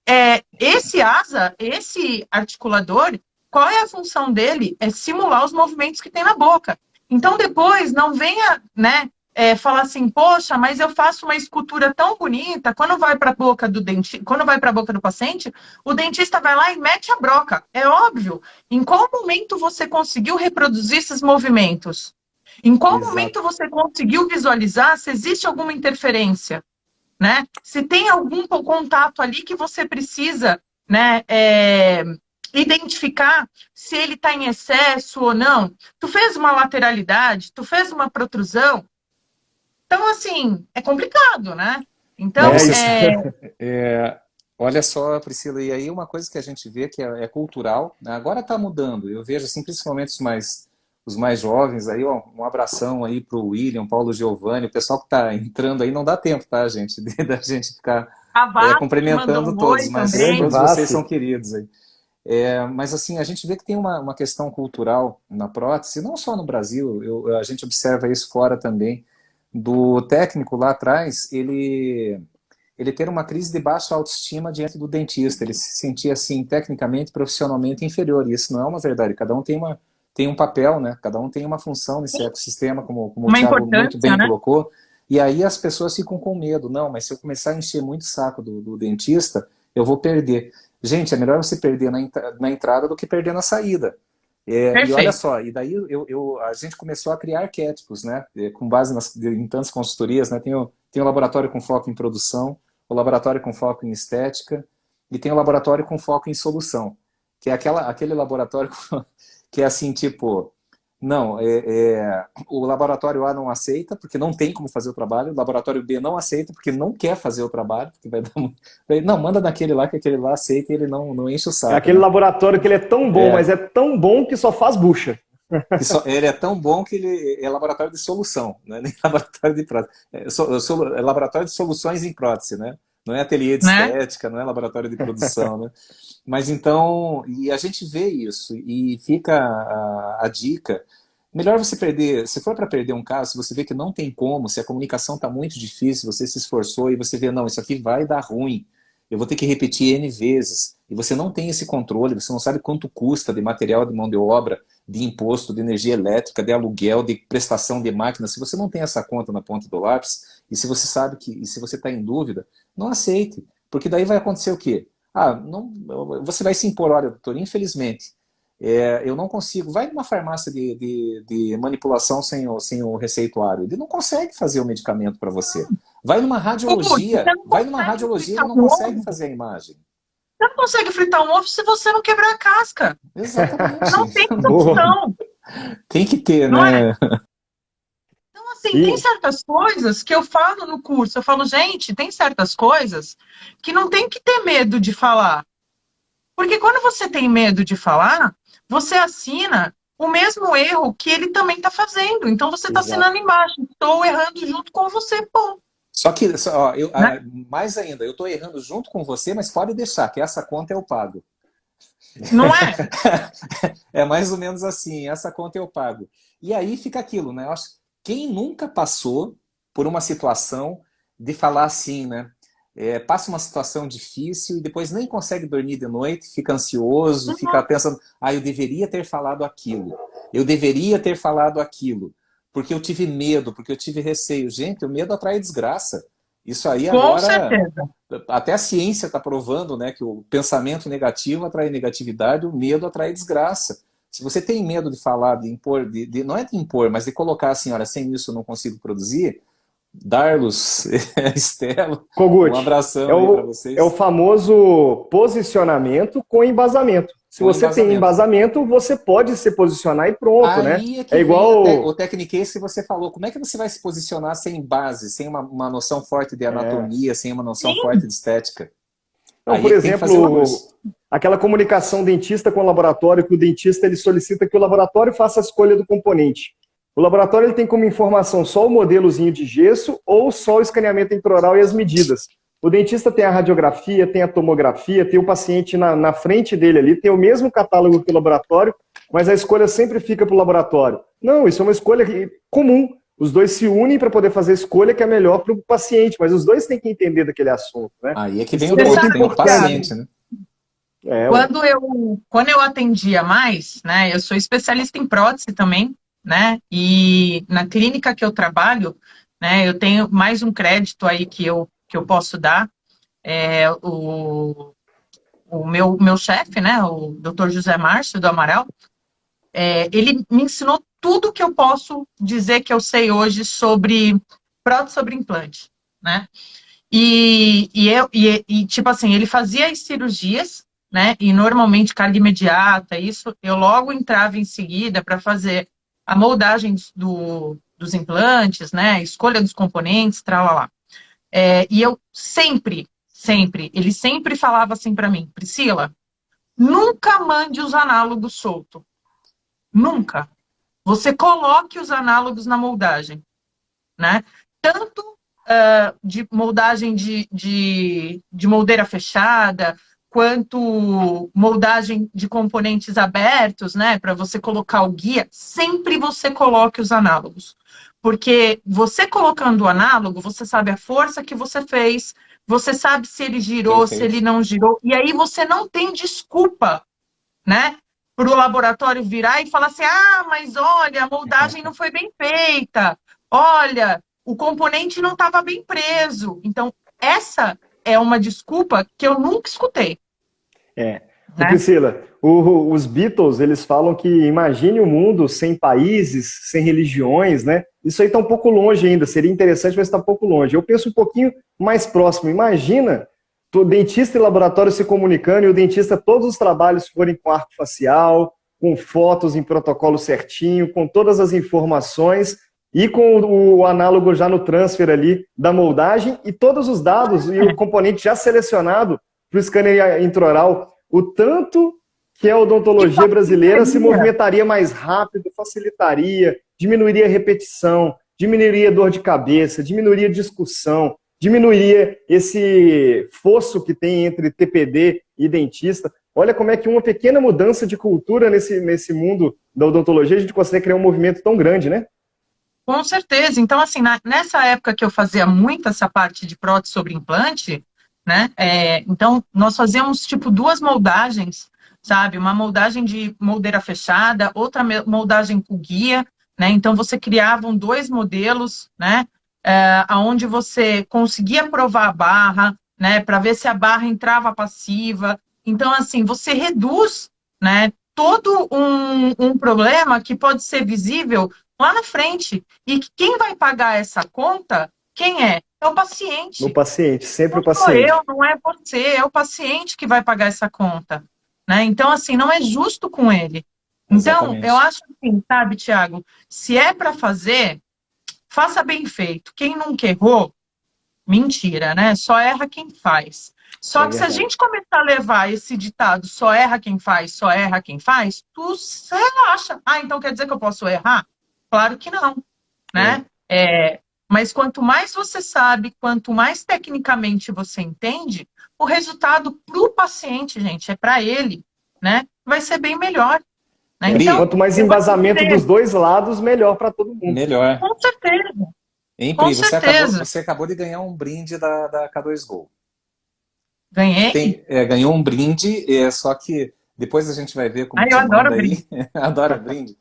S3: esse asa, esse articulador, qual é a função dele? É simular os movimentos que tem na boca. Então, depois, não venha, né? Falar assim, poxa, mas eu faço uma escultura tão bonita, quando vai para a boca do dentista, quando vai para a boca do paciente, o dentista vai lá e mete a broca. É óbvio. Em qual momento você conseguiu reproduzir esses movimentos? Em qual
S1: Exato.
S3: momento você conseguiu visualizar se existe alguma interferência, né? Se tem algum contato ali que você precisa, né, identificar se ele está em excesso ou não. Tu fez uma lateralidade, tu fez uma protrusão. Então, assim, é complicado, né?
S2: Não,
S3: Então,
S1: É
S2: você,
S1: isso.
S2: olha só, Priscila, e aí uma coisa que a gente vê que é cultural, né? Agora está mudando. Eu vejo assim, principalmente os mais jovens aí, ó, um abração aí para o William, Paulo Giovanni, o pessoal que está entrando aí, não dá tempo, tá, gente, da gente ficar
S3: a VASP te mandou
S2: cumprimentando
S3: um
S2: todos,
S3: oi
S2: mas
S1: Grande
S3: também.
S2: todos vocês
S1: Vassi.
S2: são queridos aí. Mas assim, a gente vê que tem uma questão cultural na prótese, não só no Brasil, a gente observa isso fora também, do técnico lá atrás, ele ter uma crise de baixa autoestima diante do dentista, ele se sentia assim, tecnicamente, profissionalmente inferior, e isso não é uma verdade, cada um tem um papel, né? Cada um tem uma função nesse ecossistema, como o
S3: Uma
S2: Thiago muito
S3: importância,
S2: bem
S3: né?
S2: colocou, e aí as pessoas ficam com medo, não, mas se eu começar a encher muito o saco do dentista, eu vou perder. Gente, é melhor você perder na entrada do que perder na saída. E olha
S3: Perfeito.
S2: só, e daí a gente começou a criar arquétipos, né? Com base em tantas consultorias, né? Tem o laboratório com foco em produção, o laboratório com foco em estética, e tem o laboratório com foco em solução, que é aquele laboratório que é assim, tipo, não, o laboratório A não aceita, porque não tem como fazer o trabalho, o laboratório B não aceita, porque não quer fazer o trabalho, porque vai dar não, manda naquele lá, que aquele lá aceita e ele não enche o
S1: É
S2: saco,
S1: aquele
S2: né?
S1: laboratório que ele é tão bom, mas
S2: É,
S1: é tão bom que só faz bucha.
S2: ele é tão bom que ele é laboratório de solução, não é nem laboratório de prótese. É laboratório de soluções em prótese, né? Não é ateliê de
S3: Né?
S2: estética, não é laboratório de produção, né? Mas então, e a gente vê isso, e fica a dica. Melhor você perder, se for para perder um caso, se você vê que não tem como, se a comunicação está muito difícil, você se esforçou e você vê, não, isso aqui vai dar ruim, eu vou ter que repetir N vezes, e você não tem esse controle, você não sabe quanto custa de material, de mão de obra, de imposto, de energia elétrica, de aluguel, de prestação de máquina, se você não tem essa conta na ponta do lápis, e se você sabe e se você está em dúvida, não aceite, porque daí vai acontecer o quê? Não, você vai se impor, olha, doutor, infelizmente, eu não consigo. Vai numa farmácia de manipulação sem o receituário. Ele não consegue fazer o medicamento para você.
S3: Putz, você não
S2: Vai numa
S3: consegue
S2: radiologia,
S3: fritar
S2: ele não
S3: um
S2: consegue
S3: ovo.
S2: fazer a imagem.
S3: Você não consegue fritar um ovo se você não quebrar a casca.
S2: Exatamente.
S3: Não tem
S1: Boa.
S3: solução,
S2: Tem que ter,
S3: não é?
S2: né?
S3: Então, assim, tem
S1: E
S3: certas coisas que eu falo no curso. Eu falo, gente, tem certas coisas que não tem que ter medo de falar. Porque quando você tem medo de falar, você assina o mesmo erro que ele também está fazendo. Então você está
S1: exato.
S3: assinando embaixo. Estou errando junto com você, pô.
S2: Só que, ó,
S3: Né?
S2: mais ainda, eu estou errando junto com você, mas pode deixar que essa conta eu pago.
S3: Não é?
S2: É mais ou menos assim, essa conta eu pago. E aí fica aquilo, né? Eu acho, quem nunca passou por uma situação de falar assim, né? Passa uma situação difícil e depois nem consegue dormir de noite, fica ansioso, fica
S3: Uhum.
S2: pensando, eu deveria ter falado aquilo, eu deveria ter falado aquilo, porque eu tive medo, porque eu tive receio. Gente, o medo atrai desgraça. Isso aí
S3: Com
S2: agora,
S3: certeza.
S2: até a ciência está provando, né, que o pensamento negativo atrai negatividade, o medo atrai desgraça. Se você tem medo de falar, de impor, não é de impor, mas de colocar assim, olha, sem isso eu não consigo produzir, Darlos, Estelo, um
S1: Kogut,
S2: abração aí para
S1: é o
S2: vocês.
S1: famoso posicionamento com embasamento. Se
S2: Com
S1: você tem
S2: embasamento.
S1: embasamento, você pode se posicionar e pronto, né?
S2: Aí é que
S1: É
S2: vem
S1: igual.
S2: o techniquez que você falou. Como é que você vai se posicionar sem base, sem uma noção forte de
S1: É,
S2: anatomia, sem uma noção forte
S3: Sim.
S2: de estética?
S1: não,
S2: Aí
S1: por
S2: é que tem que fazer o
S1: exemplo,
S2: curso.
S1: aquela comunicação dentista com o laboratório, que o dentista ele solicita que o laboratório faça a escolha do componente. O laboratório ele tem como informação só o modelozinho de gesso ou só o escaneamento intraoral e as medidas. O dentista tem a radiografia, tem a tomografia, tem o paciente na frente dele ali, tem o mesmo catálogo que o laboratório, mas a escolha sempre fica para o laboratório. Não, isso é uma escolha comum. Os dois se unem para poder fazer a escolha que é melhor para o paciente, mas os dois têm que entender daquele assunto, né?
S2: Aí é que vem o ponto, tem o paciente, né?
S3: Quando eu atendia mais, né, eu sou especialista em prótese também, né, e na clínica que eu trabalho, né, eu tenho mais um crédito aí que eu posso dar, o meu chefe, né, o Dr. José Márcio do Amaral, ele me ensinou tudo que eu posso dizer que eu sei hoje sobre prótese sobre implante, né, tipo assim, ele fazia as cirurgias, né? E normalmente carga imediata, isso, eu logo entrava em seguida para fazer a moldagem dos implantes, né? A escolha dos componentes, tralalá. E eu sempre, ele sempre falava assim para mim, Priscila, nunca mande os análogos solto. Nunca. Você coloque os análogos na moldagem, né? Tanto de moldagem de moldeira fechada, quanto moldagem de componentes abertos, né, para você colocar o guia, sempre você coloque os análogos. Porque você colocando o análogo, você sabe a força que você fez, você sabe se ele girou,
S2: Perfeito.
S3: se ele não girou, e aí você não tem desculpa, né, para o laboratório virar e falar assim, mas olha, a moldagem não foi bem feita, olha, o componente não estava bem preso. Então, essa é uma desculpa que eu nunca escutei. Né?
S1: Priscila, os Beatles, eles falam que imagine o mundo sem países, sem religiões, né? Isso aí está um pouco longe ainda, seria interessante, mas está um pouco longe. Eu penso um pouquinho mais próximo. Imagina o dentista e laboratório se comunicando e o dentista, todos os trabalhos forem com arco facial, com fotos em protocolo certinho, com todas as informações e com o análogo já no transfer ali da moldagem e todos os dados e o componente já selecionado para o scanner intraoral. O tanto que a odontologia brasileira se movimentaria mais rápido, facilitaria, diminuiria a repetição, diminuiria a dor de cabeça, diminuiria a discussão, diminuiria esse fosso que tem entre TPD e dentista. Olha como é que uma pequena mudança de cultura nesse mundo da odontologia, a gente consegue criar um movimento tão grande, né?
S3: Com certeza. Então, assim, nessa época que eu fazia muito essa parte de prótese sobre implante, né? Então, nós fazíamos, tipo, 2 moldagens, sabe? Uma moldagem de moldeira fechada, outra moldagem com guia, né? Então, você criavam 2 modelos, né? Onde você conseguia provar a barra, né? Para ver se a barra entrava passiva. Então, assim, você reduz, né? Todo um problema que pode ser visível lá na frente. E quem vai pagar essa conta, quem é? É o paciente.
S1: O paciente, sempre o
S3: Não sou
S1: paciente.
S3: eu, não é você, é o paciente que vai pagar essa conta. Né? Então, assim, não é justo com ele. Então,
S2: Exatamente.
S3: eu acho assim, sabe, Tiago, se é para fazer, faça bem feito. Quem nunca errou, mentira, né? Só erra quem faz. Só que se a gente começar a levar esse ditado, só erra quem faz, só erra quem faz, tu relaxa. Então quer dizer que eu posso errar? Claro que não, né? Mas quanto mais você sabe, quanto mais tecnicamente você entende, o resultado para o paciente, gente, é para ele, né? Vai ser bem melhor. Né?
S1: Então, quanto mais embasamento dos dois lados, melhor para todo mundo.
S2: Melhor.
S3: Com certeza.
S2: Hein,
S3: Com
S2: Pri,
S3: certeza.
S2: você acabou de ganhar um brinde da K2Go.
S3: Ganhei?
S2: Ganhou um brinde, só que depois a gente vai ver como
S3: eu adoro
S2: aí.
S3: brinde.
S2: Adoro brinde.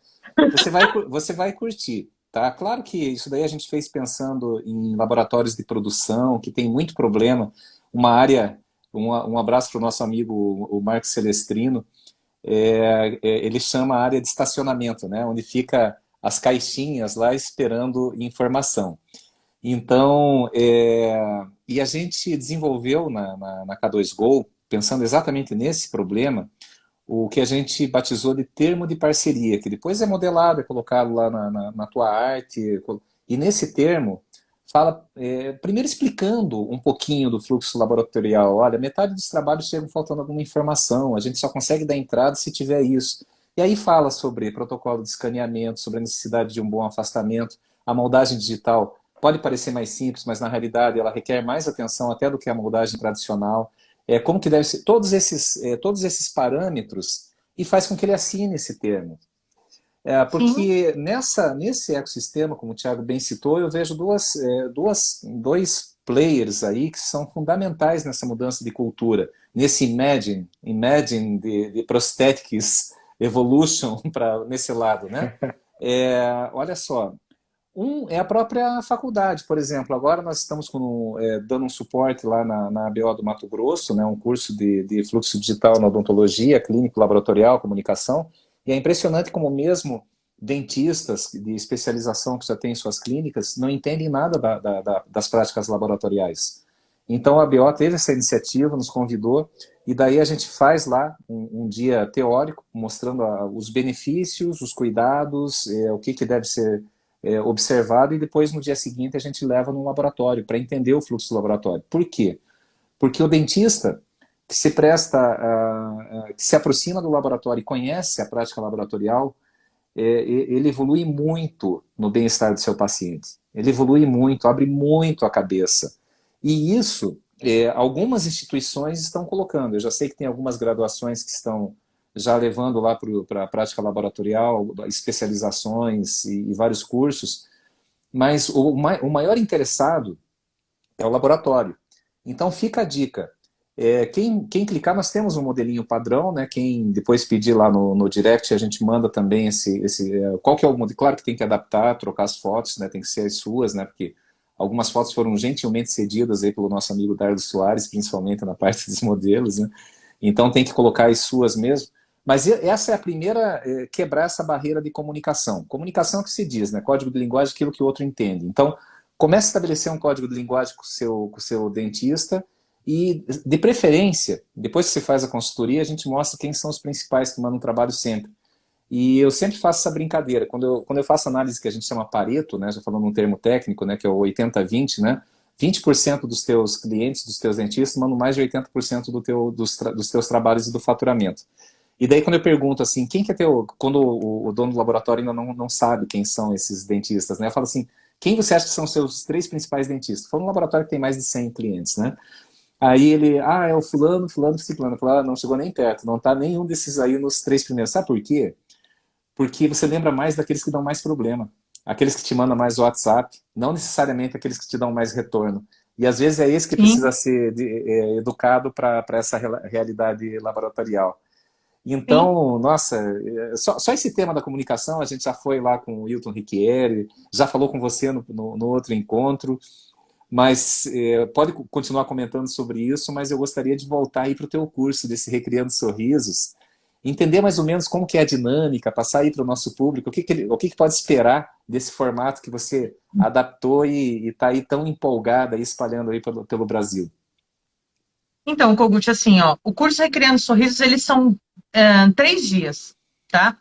S2: Você vai curtir, tá? Claro que isso daí a gente fez pensando em laboratórios de produção, que tem muito problema. Uma área, um abraço para o nosso amigo, o Marcos Celestrino, ele chama a área de estacionamento, né? Onde fica as caixinhas lá esperando informação. Então, e a gente desenvolveu na K2Go, pensando exatamente nesse problema, o que a gente batizou de termo de parceria, que depois é modelado, é colocado lá na tua arte. E nesse termo, fala, primeiro explicando um pouquinho do fluxo laboratorial. Olha, metade dos trabalhos chegam faltando alguma informação, a gente só consegue dar entrada se tiver isso. E aí fala sobre protocolo de escaneamento, sobre a necessidade de um bom afastamento, a moldagem digital pode parecer mais simples, mas na realidade ela requer mais atenção até do que a moldagem tradicional. Como que deve ser todos esses parâmetros e faz com que ele assine esse termo.
S3: Sim,
S2: Porque nesse ecossistema, como o Thiago bem citou, eu vejo dois players aí que são fundamentais nessa mudança de cultura, nesse imagine de prosthetics evolution nesse lado, né? Olha só, um é a própria faculdade, por exemplo. Agora nós estamos dando um suporte lá na ABO do Mato Grosso, né, um curso de fluxo digital na odontologia, clínico, laboratorial, comunicação. E é impressionante como mesmo dentistas de especialização que já têm suas clínicas não entendem nada das práticas laboratoriais. Então a ABO teve essa iniciativa, nos convidou, e daí a gente faz lá um dia teórico, mostrando os benefícios, os cuidados, o que deve ser observado, e depois no dia seguinte a gente leva no laboratório para entender o fluxo do laboratório. Por quê? Porque o dentista que que se aproxima do laboratório e conhece a prática laboratorial, ele evolui muito no bem-estar do seu paciente. Ele evolui muito, abre muito a cabeça. E isso, algumas instituições estão colocando. Eu já sei que tem algumas graduações que estão já levando lá para a prática laboratorial, especializações e vários cursos, mas o maior interessado é o laboratório. Então fica a dica. Quem clicar, nós temos um modelinho padrão, né? Quem depois pedir lá no direct, a gente manda também qual que é o modelo. Claro que tem que adaptar, trocar as fotos, né? Tem que ser as suas, né? Porque algumas fotos foram gentilmente cedidas aí pelo nosso amigo Dardo Soares, principalmente na parte dos modelos, né? Então tem que colocar as suas mesmo. Mas essa é a primeira, quebrar essa barreira de comunicação. Comunicação é o que se diz, né? Código de linguagem é aquilo que o outro entende. Então, comece a estabelecer um código de linguagem com o seu dentista e, de preferência, depois que você faz a consultoria, a gente mostra quem são os principais que mandam trabalho sempre. E eu sempre faço essa brincadeira. Quando eu faço análise que a gente chama Pareto, né, já falando um termo técnico, né, que é o 80-20, né, 20% dos teus clientes, dos teus dentistas, mandam mais de 80% dos teus trabalhos e do faturamento. E daí quando eu pergunto assim, quem que é quando o dono do laboratório ainda não sabe quem são esses dentistas, né, eu falo assim, quem você acha que são os seus 3 principais dentistas? Foi um laboratório que tem mais de 100 clientes, né? Aí ele, é o fulano, ciclano. Eu falo, não chegou nem perto, não tá nenhum desses aí nos 3 primeiros. Sabe por quê? Porque você lembra mais daqueles que dão mais problema. Aqueles que te mandam mais WhatsApp, não necessariamente aqueles que te dão mais retorno. E às vezes é esse que
S3: sim.
S2: precisa ser educado para essa realidade laboratorial.
S3: Sim.
S2: Então, nossa, só esse tema da comunicação, a gente já foi lá com o Hilton Riquieri, já falou com você no outro encontro, mas pode continuar comentando sobre isso, mas eu gostaria de voltar aí para o teu curso desse Recriando Sorrisos, entender mais ou menos como que é a dinâmica, passar aí para o nosso público, o que pode esperar desse formato que você adaptou e está aí tão empolgada e espalhando aí pelo Brasil.
S3: Então, Kogut, assim, ó, o curso Recriando Sorrisos, eles são 3 dias, tá?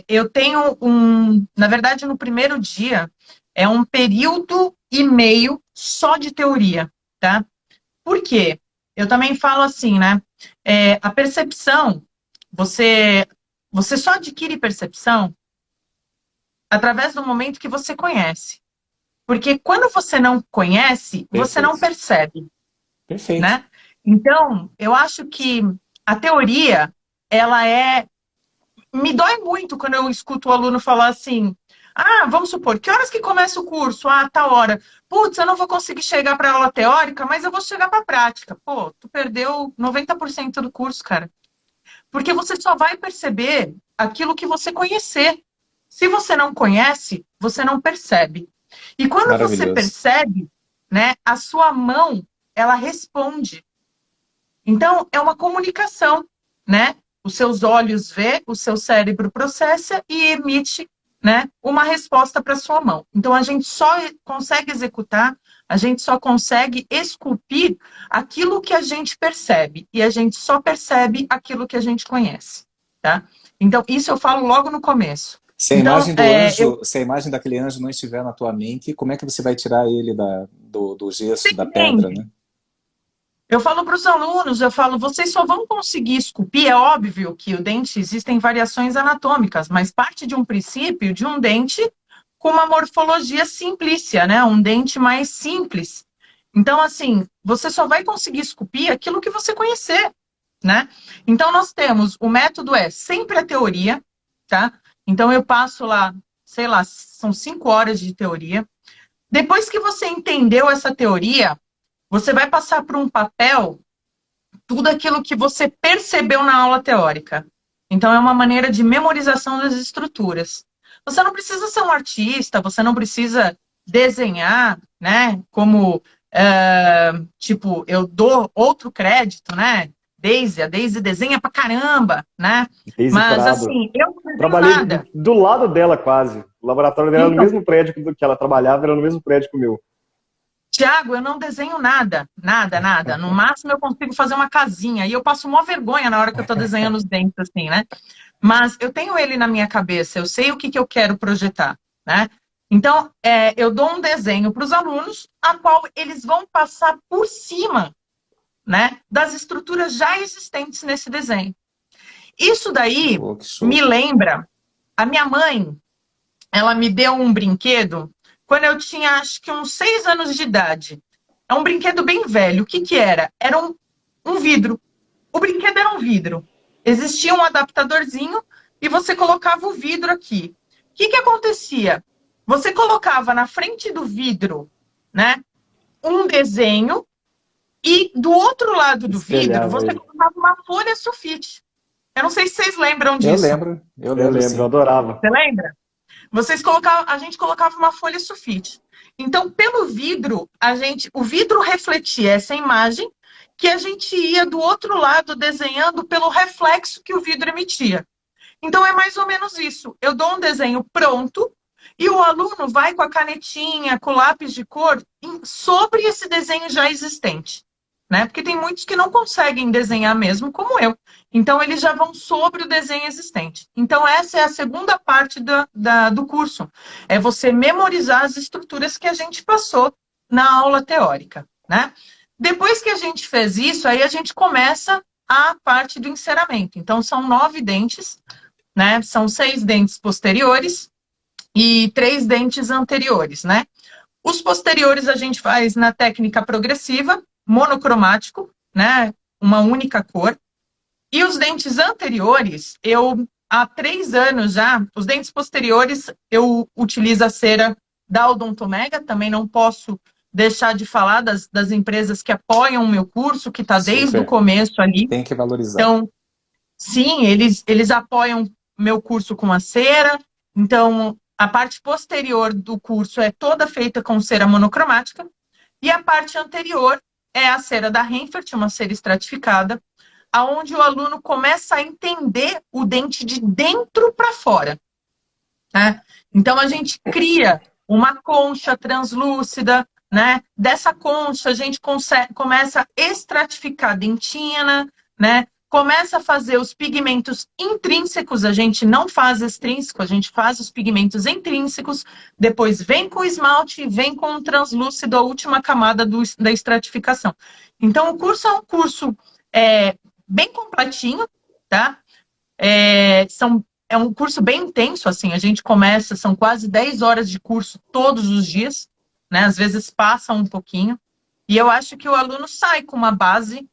S3: Eu tenho na verdade, no primeiro dia, é um período e meio só de teoria, tá? Por quê? Eu também falo assim, né? A percepção, você só adquire percepção através do momento que você conhece. Porque quando você não conhece, você não
S2: Perfeito.
S3: percebe,
S2: Perfeito.
S3: né? Então, eu acho que a teoria, ela me dói muito quando eu escuto o aluno falar assim, vamos supor, que horas que começa o curso? Tal hora. Putz, eu não vou conseguir chegar para a aula teórica, mas eu vou chegar para a prática. Pô, tu perdeu 90% do curso, cara. Porque você só vai perceber aquilo que você conhecer. Se você não conhece, você não percebe. E quando você
S2: Maravilhoso.
S3: percebe, né, a sua mão, ela responde. Então, é uma comunicação, né? Os seus olhos vê, o seu cérebro processa e emite, né, uma resposta para sua mão. Então, a gente só consegue executar, a gente só consegue esculpir aquilo que a gente percebe. E a gente só percebe aquilo que a gente conhece, tá? Então, isso eu falo logo no começo.
S2: Se a
S3: Então,
S2: imagem do anjo, se a imagem daquele anjo não estiver na tua mente, como é que você vai tirar ele do gesso, da pedra, né?
S3: eu falo para os alunos, eu falo, vocês só vão conseguir esculpir, é óbvio que o dente existem variações anatômicas, mas parte de um princípio de um dente com uma morfologia simplícia, né? Um dente mais simples. Então, assim, você só vai conseguir esculpir aquilo que você conhecer, né? Então, nós temos, o método é sempre a teoria, tá? Então, eu passo lá, sei lá, são 5 horas de teoria. Depois que você entendeu essa teoria, você vai passar por um papel tudo aquilo que você percebeu na aula teórica. Então, é uma maneira de memorização das estruturas. Você não precisa ser um artista, você não precisa desenhar, né? Como, tipo, eu dou outro crédito, né? Daisy, a Daisy desenha pra caramba, né?
S1: Daisy
S3: Mas,
S1: Prado.
S3: assim, eu não desenho
S1: Trabalhei
S3: nada.
S1: do lado dela quase. O laboratório dela era no
S3: Então,
S1: mesmo prédio que ela trabalhava, era no mesmo prédio que o meu.
S3: Tiago, eu não desenho nada, nada, nada. No máximo eu consigo fazer uma casinha. E eu passo uma vergonha na hora que eu estou desenhando os dentes, assim, né? Mas eu tenho ele na minha cabeça, eu sei o que, que eu quero projetar, né? Então, eu dou um desenho para os alunos, a qual eles vão passar por cima, né, das estruturas já existentes nesse desenho. Isso daí
S2: Pô, que show.
S3: me lembra, a minha mãe, ela me deu um brinquedo quando eu tinha, acho que uns 6 anos de idade. É um brinquedo bem velho. O que que era? Era um vidro. O brinquedo era um vidro. Existia um adaptadorzinho e você colocava o vidro aqui. O que que acontecia? Você colocava na frente do vidro, né, um desenho e do outro lado do vidro
S1: Espelhava
S3: você
S1: ele.
S3: colocava uma folha sulfite. Eu não sei se vocês lembram
S2: Eu
S3: disso.
S2: lembro, eu
S1: Eu
S2: lembro
S1: lembro, eu
S2: sim.
S1: adorava.
S3: Você lembra? Vocês colocavam, a gente colocava uma folha sulfite. Então, pelo vidro, o vidro refletia essa imagem que a gente ia do outro lado desenhando pelo reflexo que o vidro emitia. Então, é mais ou menos isso. Eu dou um desenho pronto e o aluno vai com a canetinha, com o lápis de cor sobre esse desenho já existente, né? Porque tem muitos que não conseguem desenhar mesmo, como eu. Então, eles já vão sobre o desenho existente. Então, essa é a segunda parte do curso. É você memorizar as estruturas que a gente passou na aula teórica, né? Depois que a gente fez isso, aí a gente começa a parte do enceramento. Então, são 9 dentes, né? São 6 dentes posteriores e 3 dentes anteriores, né? Os posteriores a gente faz na técnica progressiva, monocromático, né? Uma única cor. E os dentes anteriores, há 3 anos já, os dentes posteriores, eu utilizo a cera da Odontomega, também não posso deixar de falar das empresas que apoiam o meu curso, que está desde o
S2: Super.
S3: começo ali.
S2: Tem que valorizar.
S3: Então, sim, eles apoiam meu curso com a cera. Então, a parte posterior do curso é toda feita com cera monocromática. E a parte anterior é a cera da Renfert, uma cera estratificada, aonde o aluno começa a entender o dente de dentro para fora, né? Então, a gente cria uma concha translúcida, né? Dessa concha, a gente começa a estratificar a dentina, né? Começa a fazer os pigmentos intrínsecos, a gente não faz extrínseco, a gente faz os pigmentos intrínsecos, depois vem com o esmalte, vem com o translúcido, a última camada da estratificação. Então, o curso é um curso bem completinho, tá? É um curso bem intenso, assim, a gente começa, são quase 10 horas de curso todos os dias, né? Às vezes passa um pouquinho, e eu acho que o aluno sai com uma base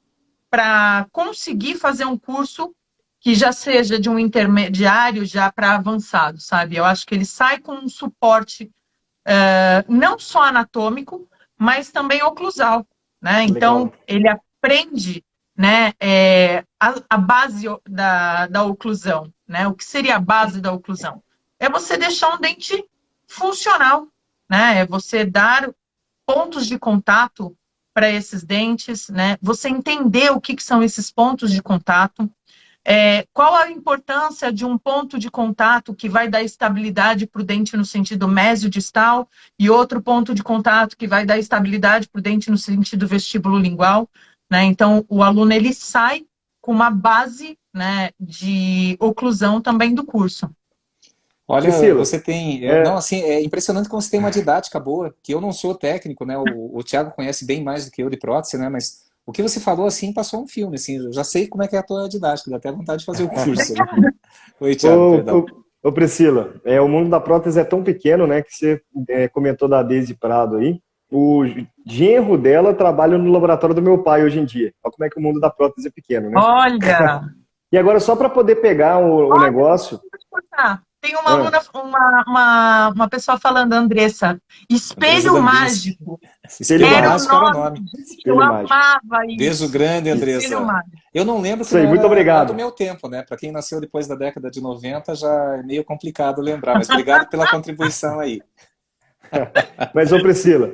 S3: para conseguir fazer um curso que já seja de um intermediário já para avançado, sabe? Eu acho que ele sai com um suporte não só anatômico, mas também oclusal, né?
S1: Legal.
S3: Então, ele aprende, né, a base da oclusão, né? O que seria a base da oclusão? É você deixar um dente funcional, né? É você dar pontos de contato para esses dentes, né? Você entender o que são esses pontos de contato, qual a importância de um ponto de contato que vai dar estabilidade para o dente no sentido mesiodistal e outro ponto de contato que vai dar estabilidade para o dente no sentido vestíbulo lingual, né? Então, o aluno ele sai com uma base, né, de oclusão também do curso.
S2: Olha,
S1: Priscila,
S2: você tem. Não,
S1: é,
S2: assim, é impressionante como você tem uma didática boa, que eu não sou técnico, né? O Thiago conhece bem mais do que eu de prótese, né? Mas o que você falou, assim, passou um filme, assim, eu já sei como é que é a tua didática, dá até vontade de fazer o curso, né? Oi, Thiago,
S1: Ô,
S2: perdão.
S1: Ô Priscila, o mundo da prótese é tão pequeno, né, que você comentou da Deise Prado aí. O genro dela trabalha no laboratório do meu pai hoje em dia. Olha como é que o mundo da prótese é pequeno, né?
S3: Olha,
S1: E agora, só para poder pegar o negócio...
S3: tem uma aluna, uma pessoa falando, Andressa, espelho mágico.
S2: Espelho
S3: Era
S2: mágico
S3: o
S2: era o
S3: nome.
S2: nome.
S3: Eu amava isso.
S2: Beijo grande, Andressa.
S3: Espelho mágico.
S2: Eu não lembro que
S1: Isso aí,
S2: não
S1: muito
S2: era
S1: obrigado.
S2: do meu tempo, né? Para quem nasceu depois da década de 90 já é meio complicado lembrar, mas obrigado pela contribuição aí.
S1: Mas, ô Priscila,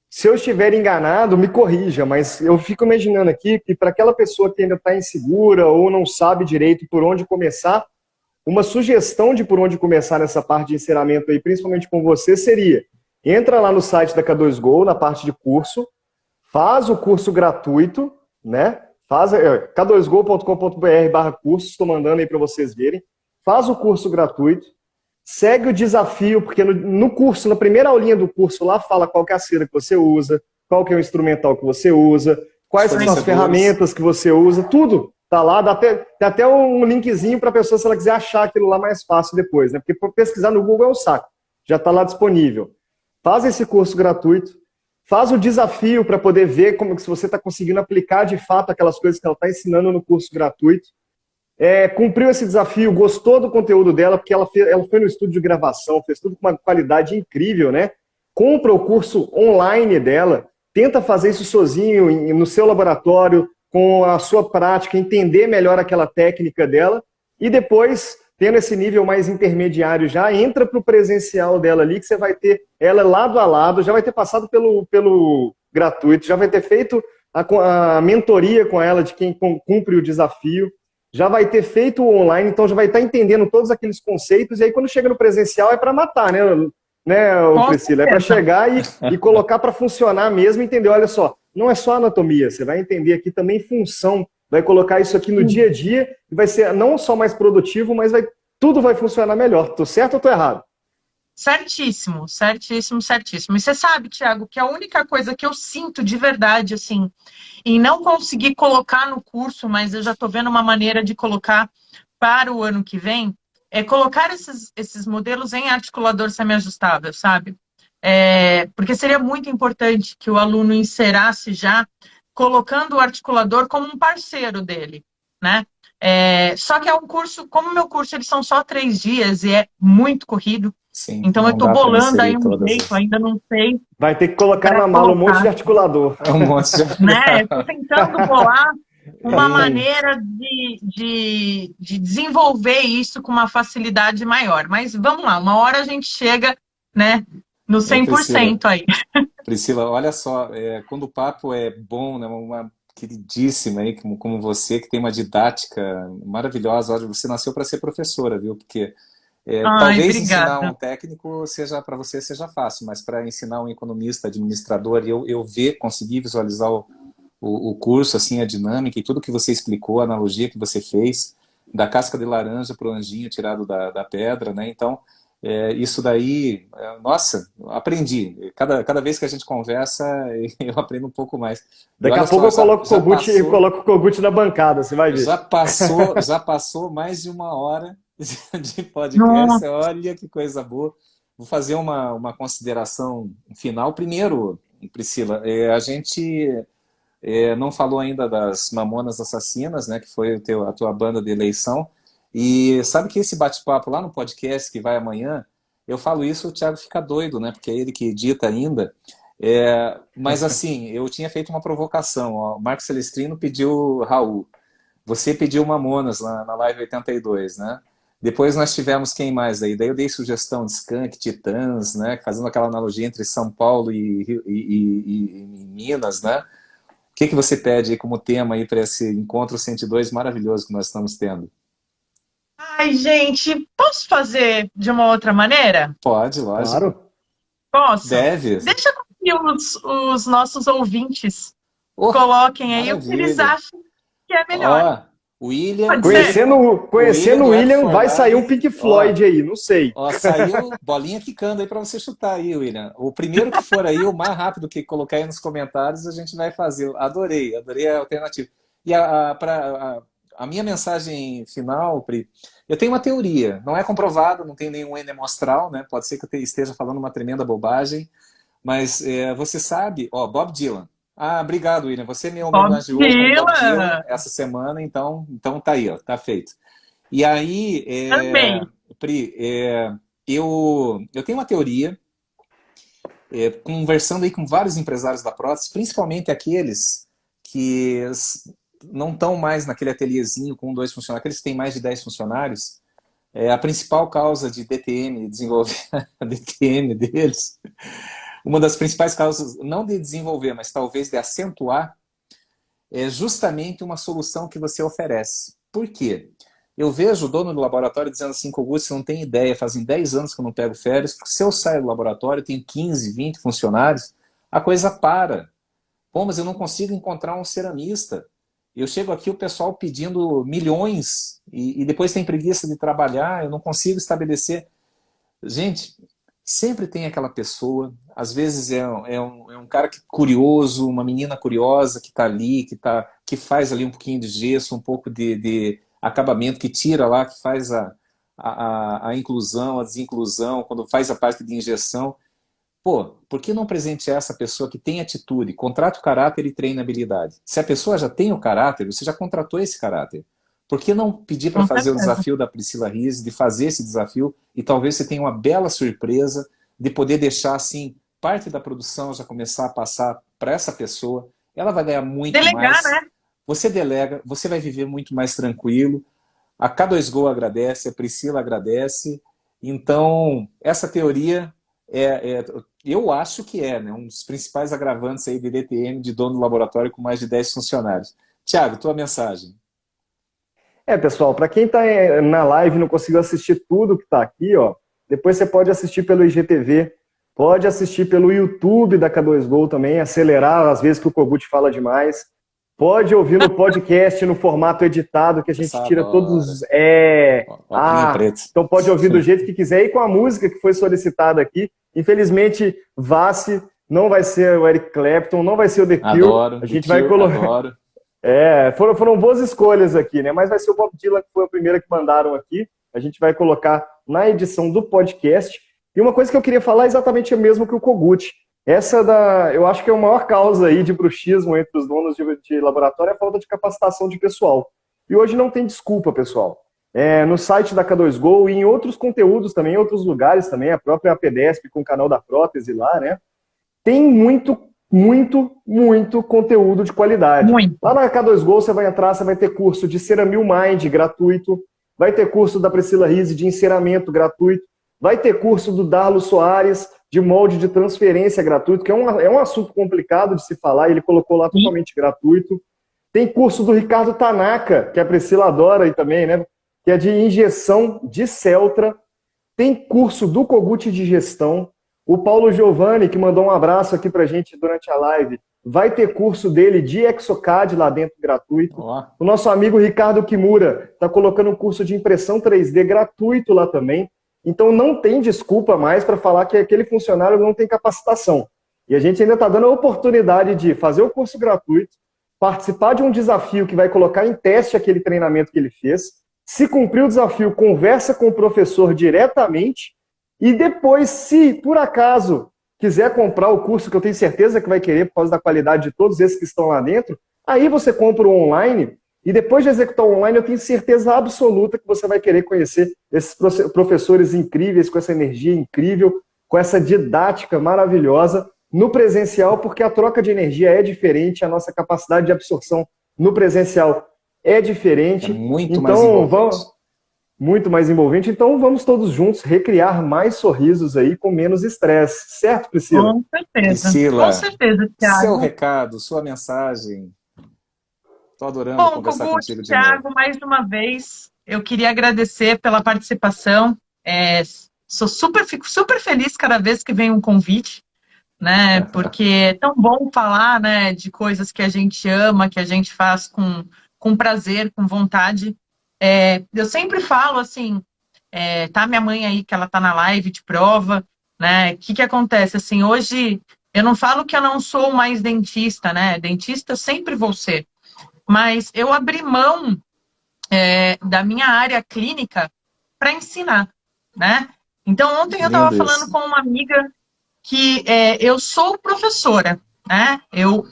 S1: se eu estiver enganado, me corrija, mas eu fico imaginando aqui que para aquela pessoa que ainda está insegura ou não sabe direito por onde começar, uma sugestão de por onde começar nessa parte de ensinamento aí, principalmente com você, seria: entra lá no site da K2Go, na parte de curso, faz o curso gratuito, né? Faz k2go.com.br/curso, estou mandando aí para vocês verem. Faz o curso gratuito, segue o desafio, porque no curso, na primeira aulinha do curso, lá fala qual que é a cera que você usa, qual que é o instrumental que você usa, quais são as ferramentas que você usa, tudo tá lá, dá até um linkzinho para a pessoa, se ela quiser achar aquilo lá mais fácil depois, né? Porque pesquisar no Google é um saco, já está lá disponível. Faz esse curso gratuito, faz o desafio para poder ver como que se você está conseguindo aplicar de fato aquelas coisas que ela está ensinando no curso gratuito. Cumpriu esse desafio, gostou do conteúdo dela, porque ela foi no estúdio de gravação, fez tudo com uma qualidade incrível, né? Compra o curso online dela, tenta fazer isso sozinho no seu laboratório, com a sua prática, entender melhor aquela técnica dela, e depois, tendo esse nível mais intermediário já, entra para o presencial dela ali, que você vai ter ela lado a lado, já vai ter passado pelo gratuito, já vai ter feito a mentoria com ela de quem cumpre o desafio, já vai ter feito o online, então já vai estar entendendo todos aqueles conceitos, e aí quando chega no presencial é para matar, né, Priscila? É para chegar e colocar para funcionar mesmo, entender, olha só, não é só anatomia, você vai entender aqui também função, vai colocar isso aqui no dia a dia, e vai ser não só mais produtivo, mas tudo vai funcionar melhor. Tô certo ou tô errado?
S3: Certíssimo, certíssimo, certíssimo. E você sabe, Thiago, que a única coisa que eu sinto de verdade, assim, em não conseguir colocar no curso, mas eu já estou vendo uma maneira de colocar para o ano que vem, é colocar esses modelos em articulador semiajustável, sabe? Porque seria muito importante que o aluno inserasse já colocando o articulador como um parceiro dele, né? Só que é um curso, como o meu curso, eles são só 3 dias e é muito corrido.
S2: Sim,
S3: então eu estou bolando aí um jeito, ainda não sei.
S1: Vai ter que colocar na mala um monte de articulador.
S2: Um monte de...
S3: né? Eu estou tentando bolar uma maneira de desenvolver isso com uma facilidade maior. Mas vamos lá, uma hora a gente chega, né, no 100% aí.
S2: Priscila, olha só, quando o papo é bom, né, uma queridíssima aí, como você, que tem uma didática maravilhosa, olha, você nasceu para ser professora, viu? Porque talvez
S3: obrigada.
S2: ensinar um técnico seja para você seja fácil, mas para ensinar um economista, administrador, eu conseguir visualizar o curso, assim, a dinâmica e tudo que você explicou, a analogia que você fez, da casca de laranja para o anjinho tirado da pedra, né? Então, isso daí, nossa, aprendi. Cada vez que a gente conversa, eu aprendo um pouco mais.
S1: Daqui a pouco eu coloco o Kogut na bancada, você vai ver.
S2: Já passou mais de 1 hora de podcast. Olha que coisa boa. Vou fazer uma consideração final. Primeiro, Priscila, a gente não falou ainda das Mamonas Assassinas, né, que foi a tua banda de eleição. E sabe que esse bate-papo lá no podcast que vai amanhã, eu falo isso, o Thiago fica doido, né? Porque é ele que edita ainda. Mas assim, eu tinha feito uma provocação. Ó, o Marcos Celestrino pediu Raul. Você pediu Mamonas na live 82, né? Depois nós tivemos quem mais aí? Daí eu dei sugestão de Skank, Titãs, né? Fazendo aquela analogia entre São Paulo e Minas, né? O que você pede aí como tema aí para esse encontro 102 maravilhoso que nós estamos tendo?
S3: Ai, gente, posso fazer de uma outra maneira?
S2: Pode, lógico.
S1: Claro.
S3: Posso?
S2: Deve.
S3: Deixa que os nossos ouvintes coloquem aí o que eles acham que é melhor.
S2: William,
S1: conhecendo o William, vai sair um Pink Floyd aí, não sei.
S2: Saiu bolinha quicando aí para você chutar aí, William. O primeiro que for aí, o mais rápido que colocar aí nos comentários, a gente vai fazer. Adorei a alternativa. E a minha mensagem final, Pri, eu tenho uma teoria, não é comprovada, não tem nenhum N amostral, né? Pode ser que eu esteja falando uma tremenda bobagem, mas você sabe, ó, Bob Dylan. Ah, obrigado, William. Você me
S3: Bob
S2: homenageou com Bob Dylan
S3: Dylan!
S2: essa semana, então tá aí, ó, tá feito. E aí,
S3: Amei.
S2: Pri, eu tenho uma teoria, conversando aí com vários empresários da prótese, principalmente aqueles que não estão mais naquele ateliêzinho com 2 funcionários, aqueles que têm mais de 10 funcionários, a principal causa de DTM, desenvolver a DTM deles, uma das principais causas, não de desenvolver, mas talvez de acentuar, é justamente uma solução que você oferece. Por quê? Eu vejo o dono do laboratório dizendo assim, Kogut, você não tem ideia, fazem 10 anos que eu não pego férias, porque se eu saio do laboratório, tenho 15, 20 funcionários, a coisa para. Pô, mas eu não consigo encontrar um ceramista. Eu chego aqui, o pessoal pedindo milhões, e depois tem preguiça de trabalhar, eu não consigo estabelecer. Gente, sempre tem aquela pessoa, às vezes é um cara curioso, uma menina curiosa que está ali, que faz ali um pouquinho de gesso, um pouco de acabamento, que tira lá, que faz a inclusão, a desinclusão, quando faz a parte de injeção. Pô, por que não presentear essa pessoa que tem atitude? Contrata o caráter e treina a habilidade. Se a pessoa já tem o caráter, você já contratou esse caráter. Por que não pedir para
S3: Com
S2: fazer o
S3: certeza.
S2: desafio da Priscila Riz, de fazer esse desafio, e talvez você tenha uma bela surpresa de poder deixar, assim, parte da produção já começar a passar para essa pessoa. Ela vai ganhar muito
S3: Delegar,
S2: mais.
S3: né?
S2: Você delega, você vai viver muito mais tranquilo. A K2Go agradece, a Priscila agradece. Então, essa teoria eu acho que né, um dos principais agravantes aí de DTM, de dono do laboratório com mais de 10 funcionários. Tiago, tua mensagem.
S1: Pessoal, para quem está na live e não conseguiu assistir tudo que está aqui, ó, depois você pode assistir pelo IGTV, pode assistir pelo YouTube da K2Go também, acelerar às vezes que o Kogut fala demais. Pode ouvir no podcast, no formato editado, que a gente tira todos os... Então pode ouvir do jeito que quiser e com a música que foi solicitada aqui. Infelizmente, Vassi não vai ser o Eric Clapton, não vai ser o The Cure.
S2: Adoro,
S1: a gente vai colocar...
S2: Adoro.
S1: Foram boas escolhas aqui, né? Mas vai ser o Bob Dylan, que foi a primeira que mandaram aqui. A gente vai colocar na edição do podcast. E uma coisa que eu queria falar é exatamente o mesmo que o Kogut. Eu acho que é a maior causa aí de bruxismo entre os donos de laboratório é a falta de capacitação de pessoal. E hoje não tem desculpa, pessoal. No site da K2Go e em outros conteúdos também, em outros lugares também, a própria APDESP com o canal da prótese lá, né? Tem muito conteúdo de qualidade.
S3: Muito.
S1: Lá na K2Go você vai entrar, você vai ter curso de Ceramil Mind gratuito, vai ter curso da Priscila Rize de enceramento gratuito, vai ter curso do Darlo Soares de molde de transferência gratuito, que é um assunto complicado de se falar, e ele colocou lá totalmente gratuito. Tem curso do Ricardo Tanaka, que a Priscila adora aí também, né? Que é de injeção de Celtra. Tem curso do Kogut de gestão. O Paulo Giovanni, que mandou um abraço aqui pra gente durante a live, vai ter curso dele de Exocad lá dentro gratuito. O nosso amigo Ricardo Kimura está colocando um curso de impressão 3D gratuito lá também. Então não tem desculpa mais para falar que aquele funcionário não tem capacitação. E a gente ainda está dando a oportunidade de fazer o curso gratuito, participar de um desafio que vai colocar em teste aquele treinamento que ele fez. Se cumprir o desafio, conversa com o professor diretamente. E depois, se por acaso quiser comprar o curso, que eu tenho certeza que vai querer por causa da qualidade de todos esses que estão lá dentro, aí você compra o online. E depois de executar o online, eu tenho certeza absoluta que você vai querer conhecer esses professores incríveis, com essa energia incrível, com essa didática maravilhosa no presencial, porque a troca de energia é diferente, a nossa capacidade de absorção no presencial é diferente.
S2: Muito mais envolvente.
S1: Muito mais envolvente. Então vamos todos juntos recriar mais sorrisos aí com menos estresse. Certo, Priscila?
S3: Com certeza.
S2: Priscila,
S3: Com certeza, Thiago.
S2: seu recado, sua mensagem. Estou adorando conversar
S3: Kogut,
S2: contigo de
S3: Thiago,
S2: novo.
S3: mais uma vez, eu queria agradecer pela participação. Fico super feliz cada vez que vem um convite, né? Porque é tão bom falar, né, de coisas que a gente ama, que a gente faz com prazer, com vontade. Eu sempre falo assim, tá minha mãe aí, que ela tá na live de prova, né? O que acontece? Assim, hoje eu não falo que eu não sou mais dentista, né? Dentista eu sempre vou ser. Mas eu abri mão da minha área clínica para ensinar, né? Então, ontem eu estava
S2: Lindo
S3: falando
S2: isso.
S3: com uma amiga que eu sou professora, né? Eu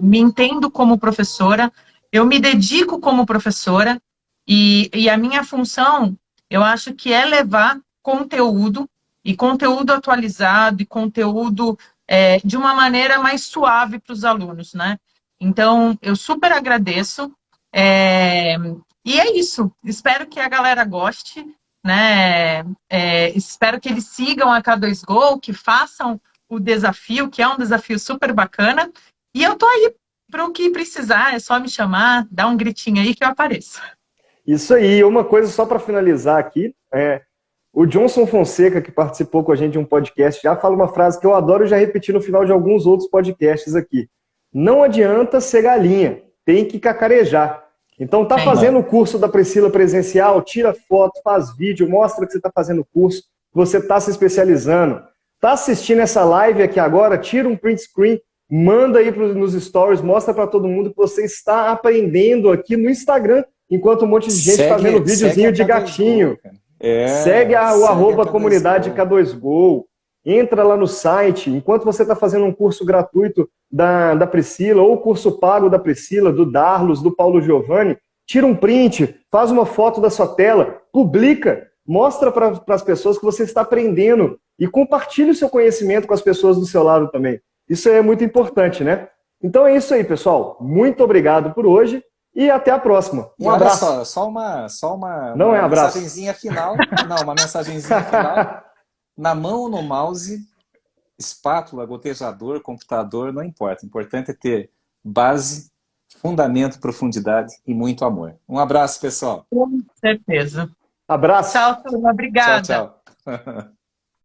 S3: me entendo como professora, eu me dedico como professora, e a minha função, eu acho que é levar conteúdo, e conteúdo atualizado, e conteúdo de uma maneira mais suave para os alunos, né? Então, eu super agradeço. é, e é isso. Espero que a galera goste, né? Espero que eles sigam a K2Go, que façam o desafio, que é um desafio super bacana. E eu tô aí para o que precisar, é só me chamar, dar um gritinho aí que eu apareço.
S1: Isso aí, uma coisa só para finalizar aqui, o Johnson Fonseca, que participou com a gente de um podcast, já fala uma frase que eu adoro e já repeti no final de alguns outros podcasts aqui. Não adianta ser galinha, tem que cacarejar. Então, tá
S3: É
S1: fazendo
S3: isso.
S1: o curso da Priscila presencial, tira foto, faz vídeo, mostra que você está fazendo o curso, que você está se especializando. Tá assistindo essa live aqui agora, tira um print screen, manda aí nos stories, mostra para todo mundo que você está aprendendo aqui no Instagram, enquanto um monte de gente fazendo
S2: Segue
S1: videozinho
S2: a
S1: de
S2: K2Go,
S1: gatinho.
S2: cara.
S1: Segue o
S2: Segue a
S1: arroba comunidade
S2: K2Go.
S1: K2Go. Entra lá no site, enquanto você está fazendo um curso gratuito da Priscila, ou o curso pago da Priscila, do Darlos, do Paulo Giovanni, tira um print, faz uma foto da sua tela, publica, mostra para as pessoas que você está aprendendo e compartilhe o seu conhecimento com as pessoas do seu lado também. Isso é muito importante, né? Então é isso aí, pessoal. Muito obrigado por hoje e até a próxima.
S2: E
S1: Um
S2: olha
S1: abraço.
S2: só
S1: Não é
S2: uma
S1: abraço.
S2: mensagenzinha final. Não, uma mensagenzinha final. Na mão ou no mouse, espátula, gotejador, computador, não importa. O importante é ter base, fundamento, profundidade e muito amor. Um abraço, pessoal.
S3: Com certeza.
S1: Abraço.
S3: Tchau, turma.
S2: Tchau,
S3: Obrigada.
S2: tchau.